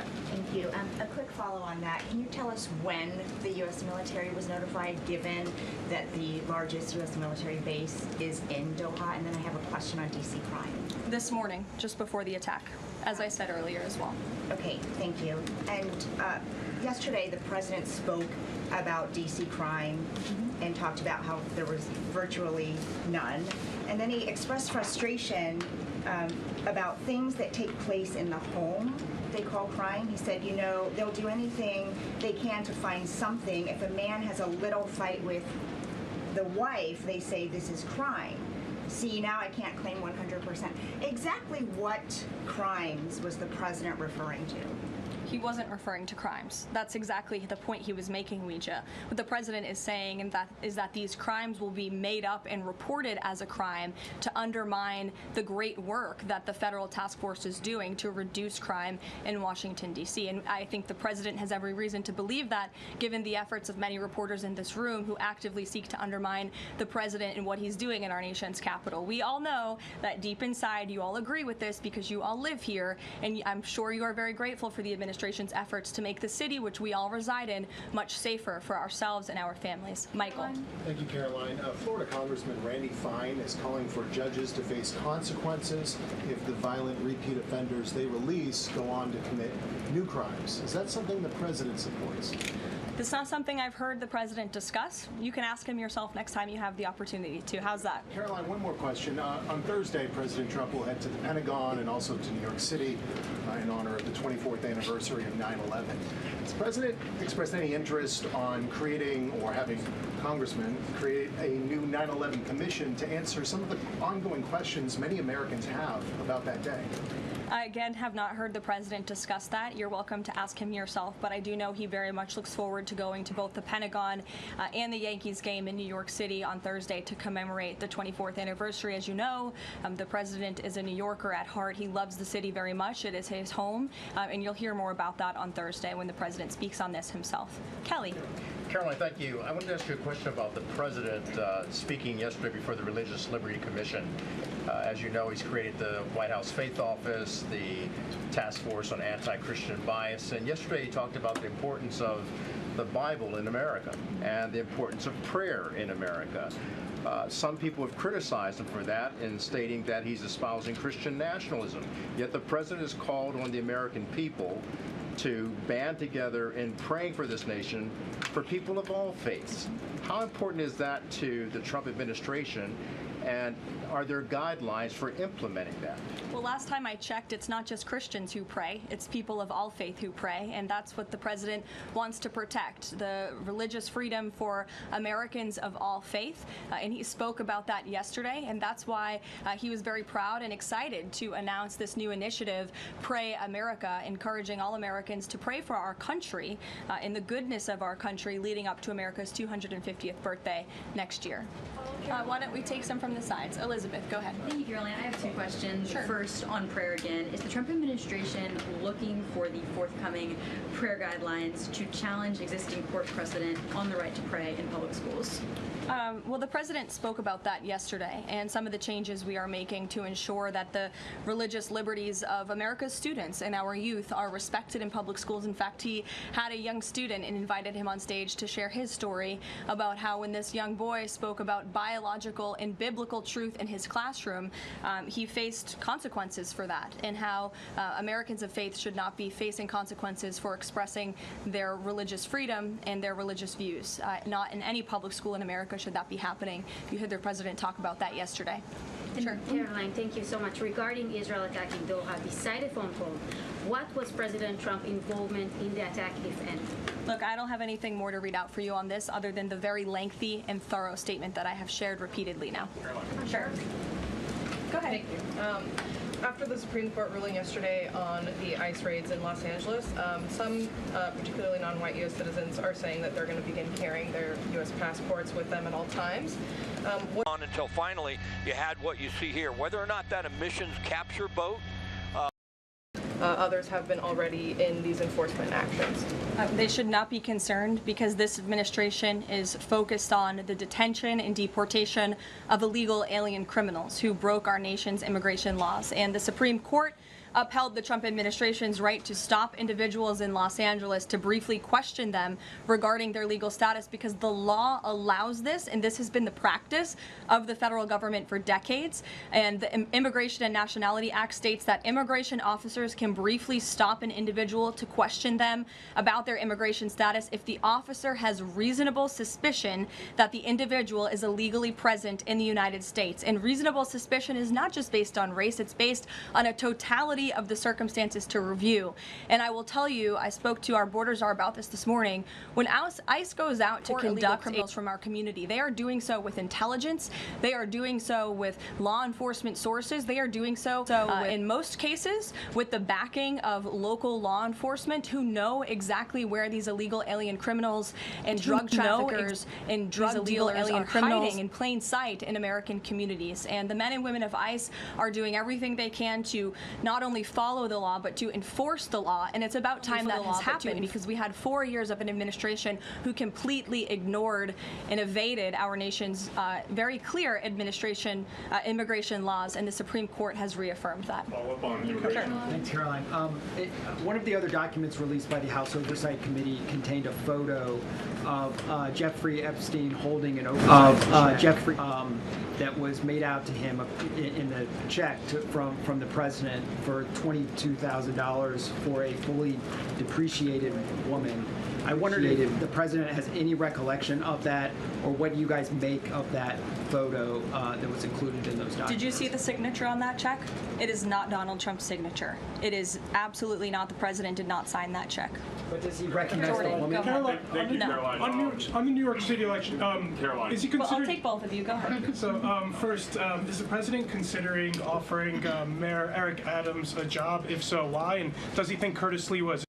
you. A quick follow on that. Can you tell us when the U.S. military was notified, given that the largest U.S. military base is in Doha? And then I have a question on D.C. crime. This morning, just before the attack, as I said earlier as well. Okay, thank you. And yesterday, the president spoke about D.C. crime and talked about how there was virtually none. And then he expressed frustration about things that take place in the home they call crime. He said, you know, they'll do anything they can to find something. If a man has a little fight with the wife, they say this is crime. See, now I can't claim 100%. Exactly what crimes was the president referring to? He wasn't referring to crimes. That's exactly the point he was making, Ouija. What the president is saying is that these crimes will be made up and reported as a crime to undermine the great work that the federal task force is doing to reduce crime in Washington, D.C. And I think the president has every reason to believe that, given the efforts of many reporters in this room who actively seek to undermine the president and what he's doing in our nation's capital. We all know that deep inside you all agree with this because you all live here, and I'm sure you are very grateful for the administration's efforts to make the city, which we all reside in, much safer for ourselves and our families. Michael. Thank you, Caroline. Florida Congressman Randy Fine is calling for judges to face consequences if the violent repeat offenders they release go on to commit new crimes. Is that something the president supports? It's not something I've heard the president discuss. You can ask him yourself next time you have the opportunity to. How's that? Caroline, one more question. On Thursday, President Trump will head to the Pentagon and also to New York City in honor of the 24th anniversary of 9/11. Has the president expressed any interest on creating or having congressmen create a new 9/11 commission to answer some of the ongoing questions many Americans have about that day? I, again, have not heard the president discuss that. You're welcome to ask him yourself, but I do know he very much looks forward forward to going to both the Pentagon and the Yankees game in New York City on Thursday to commemorate the 24th anniversary. As you know, the president is a New Yorker at heart. He loves the city very much. It is his home, and you'll hear more about that on Thursday when the president speaks on this himself. Kelly. Caroline, thank you. I wanted to ask you a question about the president speaking yesterday before the Religious Liberty Commission. As you know, he's created the White House Faith Office, the Task Force on Anti-Christian Bias, and yesterday he talked about the importance of the Bible in America and the importance of prayer in America. Some people have criticized him for that in stating that he's espousing Christian nationalism. Yet the president has called on the American people to band together in praying for this nation for people of all faiths. How important is that to the Trump administration, and are there guidelines for implementing that? Well, last time I checked, it's not just Christians who pray, it's people of all faith who pray, and that's what the president wants to protect, the religious freedom for Americans of all faith, and he spoke about that yesterday, and that's why he was very proud and excited to announce this new initiative, Pray America, encouraging all Americans to pray for our country and the goodness of our country leading up to America's 250th birthday next year. Why don't we take some from the sides? Elizabeth, go ahead. Thank you, Caroline. I have two questions. Sure. First, on prayer again. Is the Trump administration looking for the forthcoming prayer guidelines to challenge existing court precedent on the right to pray in public schools? Well, the president spoke about that yesterday, and some of the changes we are making to ensure that the religious liberties of America's students and our youth are respected in public schools. In fact, he had a young student and invited him on stage to share his story about how when this young boy spoke about biological and biblical truth in his classroom, he faced consequences for that, and how Americans of faith should not be facing consequences for expressing their religious freedom and their religious views. Not in any public school in America should that be happening. You heard the president talk about that yesterday. Sure. Caroline, thank you so much. Regarding Israel attacking Doha, beside the phone call, what was President Trump's involvement in the attack, if any? Look, I don't have anything more to read out for you on this other than the very lengthy and thorough statement that I have shared repeatedly now. Sure. Go ahead. Thank you. After the Supreme Court ruling yesterday on the ICE raids in Los Angeles, some, particularly non-white U.S. citizens, are saying that they're going to begin carrying their U.S. passports with them at all times. On until finally you had what you see here. Whether or not that emissions capture boat, others have been already in these enforcement actions. They should not be concerned because this administration is focused on the detention and deportation of illegal alien criminals who broke our nation's immigration laws. And the Supreme Court upheld the Trump administration's right to stop individuals in Los Angeles to briefly question them regarding their legal status because the law allows this, and this has been the practice of the federal government for decades. And the Immigration and Nationality Act states that immigration officers can briefly stop an individual to question them about their immigration status if the officer has reasonable suspicion that the individual is illegally present in the United States. And reasonable suspicion is not just based on race, it's based on a totality of the circumstances to review. And I will tell you, I spoke to our border czar about this morning, when ICE goes out to conduct criminals from our community, they are doing so with intelligence, they are doing so with law enforcement sources, they are doing so in most cases with the backing of local law enforcement who know exactly where these illegal alien criminals and drug traffickers and drug dealers are hiding in plain sight in American communities. And the men and women of ICE are doing everything they can to not only follow the law, but to enforce the law. And it's about time that has happened because we had 4 years of an administration who completely ignored and evaded our nation's very clear immigration laws, and the Supreme Court has reaffirmed that. Thanks, Caroline. One of the other documents released by the House Oversight Committee contained a photo of Jeffrey Epstein holding an Jeffrey that was made out to him in the check from the president for $22,000 for a fully depreciated woman. I wondered if the president has any recollection of that, or what you guys make of that photo that was included in those documents. Did you see the signature on that check? It is not Donald Trump's signature. It is absolutely not. The president did not sign that check. But does he recognize the woman? Caroline, on the New York City election, Caroline. Is he considering? Well, I'll take both of you. Go ahead. So first, is the president considering offering Mayor Eric Adams a job? If so, why? And does he think Curtis Lee was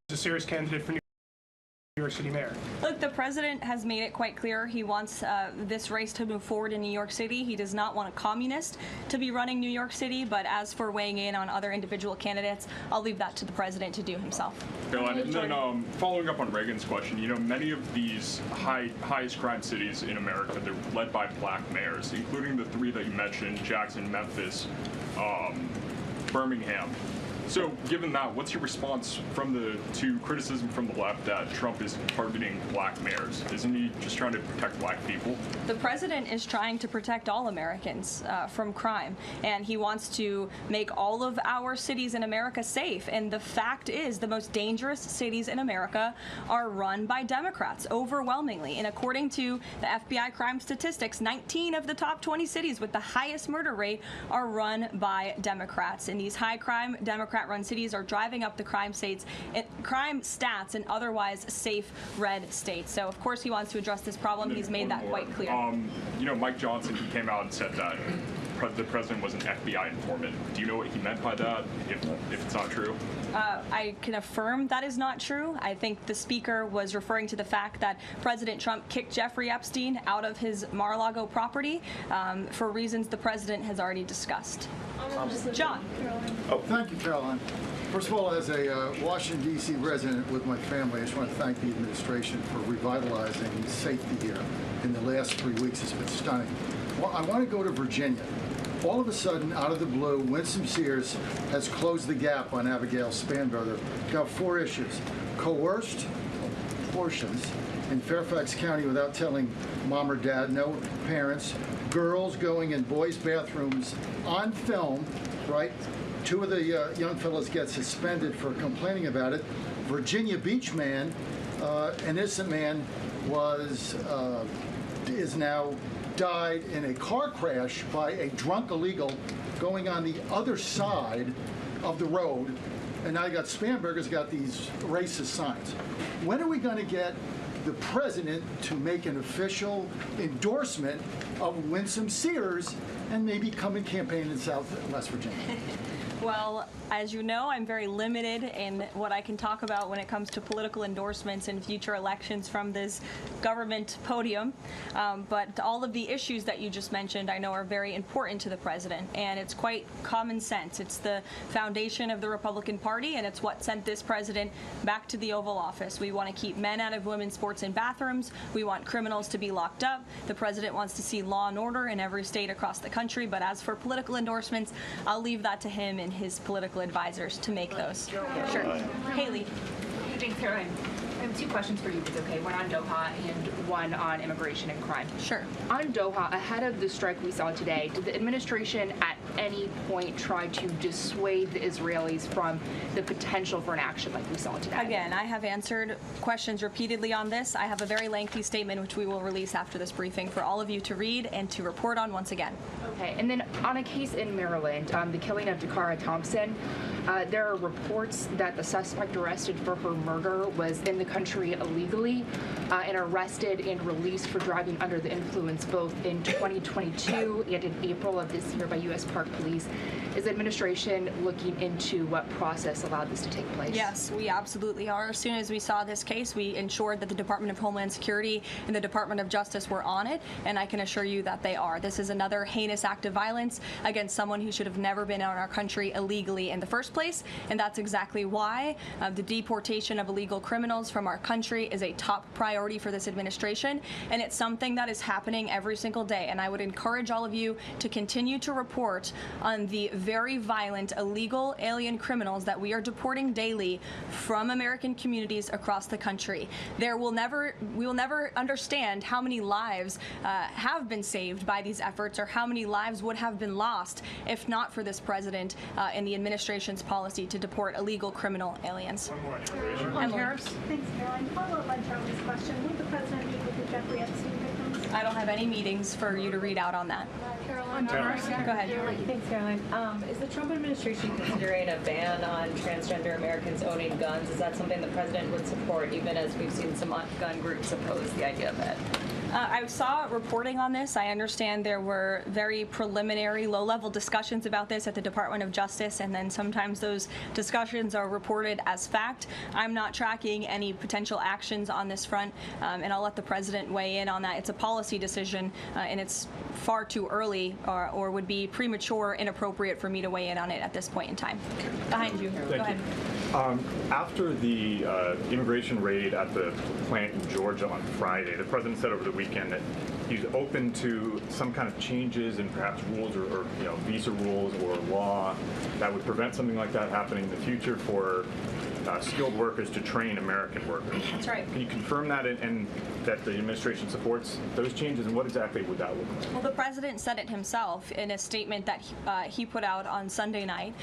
a serious candidate for New New York City mayor? Look, the president has made it quite clear he wants this race to move forward in New York City. He does not want a communist to be running New York City, but as for weighing in on other individual candidates, I'll leave that to the president to do himself. Caroline, and then following up on Reagan's question, you know, many of these highest crime cities in America, they're led by black mayors, including the three that you mentioned, Jackson, Memphis, Birmingham. So given that, what's your response to criticism from the left that Trump is targeting black mayors? Isn't he just trying to protect black people? The president is trying to protect all Americans from crime, and he wants to make all of our cities in America safe. And the fact is, the most dangerous cities in America are run by Democrats, overwhelmingly. And according to the FBI crime statistics, 19 of the top 20 cities with the highest murder rate are run by Democrats. And these high-crime Democrat-run cities are driving up the crime stats in otherwise safe red states. So, of course, he wants to address this problem. He's made that quite clear. You know, Mike Johnson, he came out and said that the president was an FBI informant. Do you know what he meant by that, if it's not true? I can affirm that is not true. I think the speaker was referring to the fact that President Trump kicked Jeffrey Epstein out of his Mar-a-Lago property for reasons the president has already discussed. John. Oh, thank you, Caroline. First of all, as a Washington, D.C. resident with my family, I just want to thank the administration for revitalizing safety here in the last 3 weeks. It's been stunning. Well, I want to go to Virginia. All of a sudden, out of the blue, Winsome Sears has closed the gap on Abigail Spanberger. Got 4 issues. Coerced abortions in Fairfax County without telling mom or dad, no parents, girls going in boys' bathrooms on film, right? 2 of the young fellows get suspended for complaining about it. Virginia Beach man, an innocent man, is now died in a car crash by a drunk illegal going on the other side of the road. And now you got Spanberger's got these racist signs. When are we going to get the president to make an official endorsement of Winsome Sears and maybe come and campaign in South and West Virginia? Well, as you know, I'm very limited in what I can talk about when it comes to political endorsements in future elections from this government podium. But all of the issues that you just mentioned, I know, are very important to the president. And it's quite common sense. It's the foundation of the Republican Party, and it's what sent this president back to the Oval Office. We want to keep men out of women's sports and bathrooms. We want criminals to be locked up. The president wants to see law and order in every state across the country. But as for political endorsements, I'll leave that to him and his political advisors to make those. Sure. Haley. Thanks, Caroline. I have 2 questions for you, if it's okay. One on Doha and one on immigration and crime. Sure. On Doha, ahead of the strike we saw today, did the administration at any point try to dissuade the Israelis from the potential for an action like we saw today? Again, I have answered questions repeatedly on this. I have a very lengthy statement which we will release after this briefing for all of you to read and to report on once again. Okay, and then on a case in Maryland, the killing of Dakara Thompson, there are reports that the suspect arrested for her murder was in the country illegally and arrested and released for driving under the influence both in 2022 and in April of this year by U.S. Park Police. Is the administration looking into what process allowed this to take place? Yes, we absolutely are. As soon as we saw this case, we ensured that the Department of Homeland Security and the Department of Justice were on it, and I can assure you that they are. This is another heinous act of violence against someone who should have never been in our country illegally in the first place, and that's exactly why the deportation of illegal criminals from our country is a top priority for this administration, and it's something that is happening every single day. And I would encourage all of you to continue to report on the very violent illegal alien criminals that we are deporting daily from American communities across the country. We will never understand how many lives have been saved by these efforts, or how many lives would have been lost if not for this president and the administration's policy to deport illegal criminal aliens. On Harris. Thanks, Caroline. Follow-up on Charlie's question. Would the president meet with the Jeffrey Epstein victims? I don't have any meetings for you to read out on that. Caroline. Go ahead. Thanks, Caroline. Is the Trump administration considering a ban on transgender Americans owning guns? Is that something the president would support, even as we've seen some gun groups oppose the idea of it? I saw reporting on this. I understand there were very preliminary, low-level discussions about this at the Department of Justice, and then sometimes those discussions are reported as fact. I'm not tracking any potential actions on this front, and I'll let the president weigh in on that. It's a policy decision, and it's far too early or would be premature, inappropriate for me to weigh in on it at this point in time. Behind you. Go ahead. After the immigration raid at the plant in Georgia on Friday, the president said over the weekend that he's open to some kind of changes in perhaps rules or visa rules or law that would prevent something like that happening in the future for skilled workers to train American workers. That's right. Can you confirm that and that the administration supports those changes, and what exactly would that look like? Well, the president said it himself in a statement that he put out on Sunday night,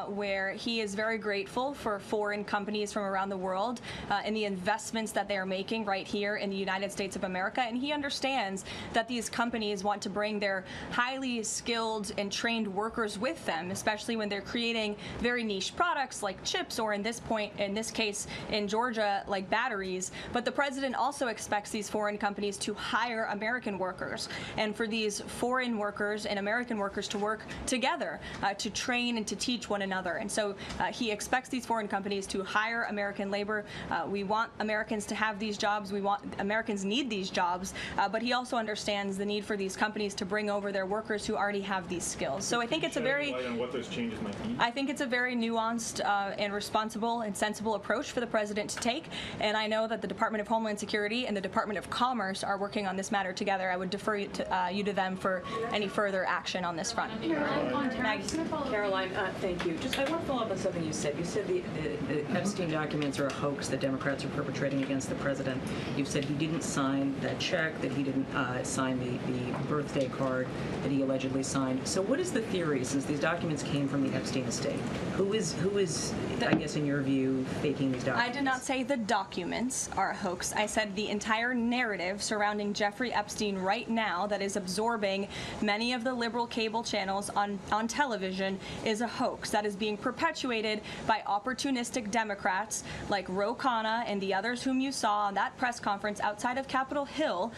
where he is very grateful for foreign companies from around the world and the investments that they are making right here in the United States of America. And he understands that these companies want to bring their highly skilled and trained workers with them, especially when they're creating very niche products like chips, or in this case in Georgia, like batteries. But the president also expects these foreign companies to hire American workers, and for these foreign workers and American workers to work together to train and to teach one another. And so he expects these foreign companies to hire American labor. We want Americans to have these jobs. Americans need these jobs, but he also understands the need for these companies to bring over their workers who already have these skills. So I think it's a very what those changes might be? I think it's a very nuanced and responsible and sensible approach for the president to take, and I know that the Department of Homeland Security and the Department of Commerce are working on this matter together. I would defer you to them for any further action on this front. Karoline, thank you. Just I want to follow up on something you said. You said the Epstein documents are a hoax that Democrats are perpetrating against the president. You said he didn't sign that check, that he didn't sign the birthday card that he allegedly signed. So what is the theory, since these documents came from the Epstein estate? Who is I guess in your view, faking these documents? I did not say the documents are a hoax. I said the entire narrative surrounding Jeffrey Epstein right now that is absorbing many of the liberal cable channels on television is a hoax that is being perpetuated by opportunistic Democrats like Ro Khanna and the others whom you saw on that press conference outside of Capitol Hill,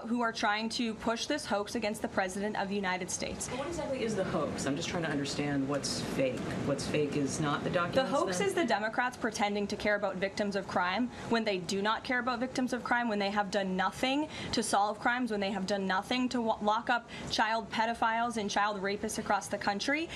who are trying to push this hoax against the President of the United States. But what exactly is the hoax? I'm just trying to understand what's fake. What's fake is not the documents. The hoax is the Democrats pretending to care about victims of crime when they do not care about victims of crime, when they have done nothing to solve crimes, when they have done nothing to lock up child pedophiles and child rapists across the country,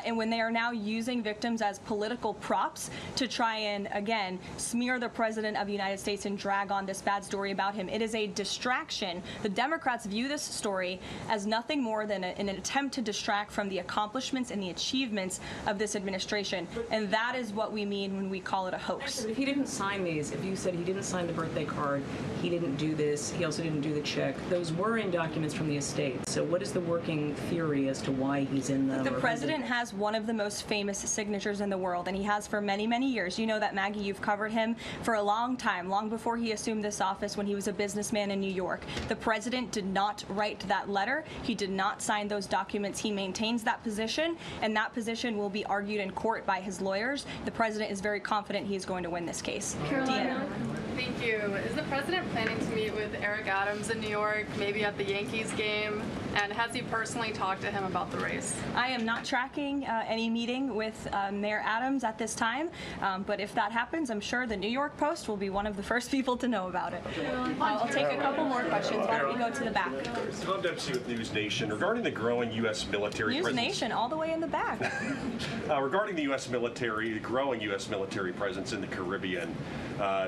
and when they are now using victims as political props to try and, again, smear the President of the United States and drag on this bad story about him. It is a distraction. The Democrats view this story as nothing more than an attempt to distract from the accomplishments and the achievements of this administration, and that is what we mean when we call it a hoax. But if he didn't sign these, if you said he didn't sign the birthday card, he didn't do this, he also didn't do the check, those were in documents from the estate. So what is the working theory as to why he's in them? The president has one of the most famous signatures in the world, and he has for many, many years. You know that, Maggie, you've covered him for a long time, long before he assumed this office when he was a businessman in New York. The president did not write that letter. He did not sign those documents. He maintains that position, and that position will be argued in court by his lawyers. The president is very confident he is going to win this case. Karoline, thank you. Is the president planning to meet with Eric Adams in New York, maybe at the Yankees game? And has he personally talked to him about the race? I am not tracking any meeting with Mayor Adams at this time, but if that happens, I'm sure the New York Post will be one of the first people to know about it. I'll take a couple more questions. Why don't we go to the back? Tom Dempsey with News Nation. Regarding the growing U.S. military News presence, Nation, all the way in the back. regarding the U.S. military, the growing U.S. military presence in the Caribbean,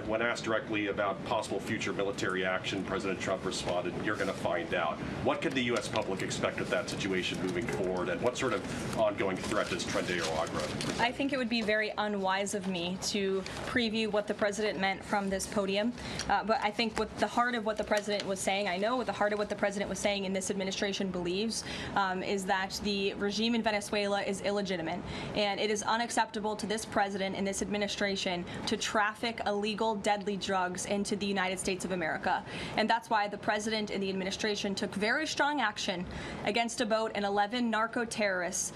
when asked directly about possible future military action, President Trump responded, "You're going to find out." What could the U.S. public expect of that situation moving forward, and what sort of ongoing threat does Trendeo Agro? I think it would be very unwise of me to preview what the president meant from this podium, but I think what the heart of what the president was saying, I know what the heart of what the president was saying in this administration believes, is that the regime in Venezuela is illegitimate, and it is unacceptable to this president and this administration to traffic illegal, deadly drugs into the United States of America. And that's why the president and the administration took very strong action action against a boat and 11 narco-terrorists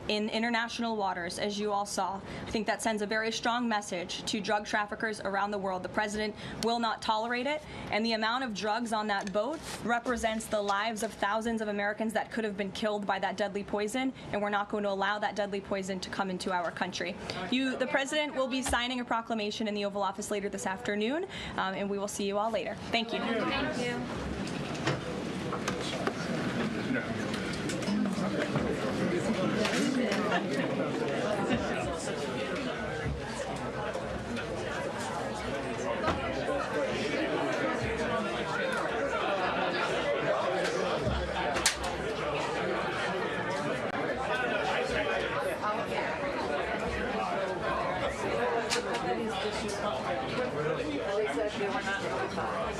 in international waters, as you all saw. I think that sends a very strong message to drug traffickers around the world. The president will not tolerate it, and the amount of drugs on that boat represents the lives of thousands of Americans that could have been killed by that deadly poison, and we're not going to allow that deadly poison to come into our country. The president will be signing a proclamation in the Oval Office later this afternoon, and we will see you all later. Thank you. Thank you. They said they were not notified.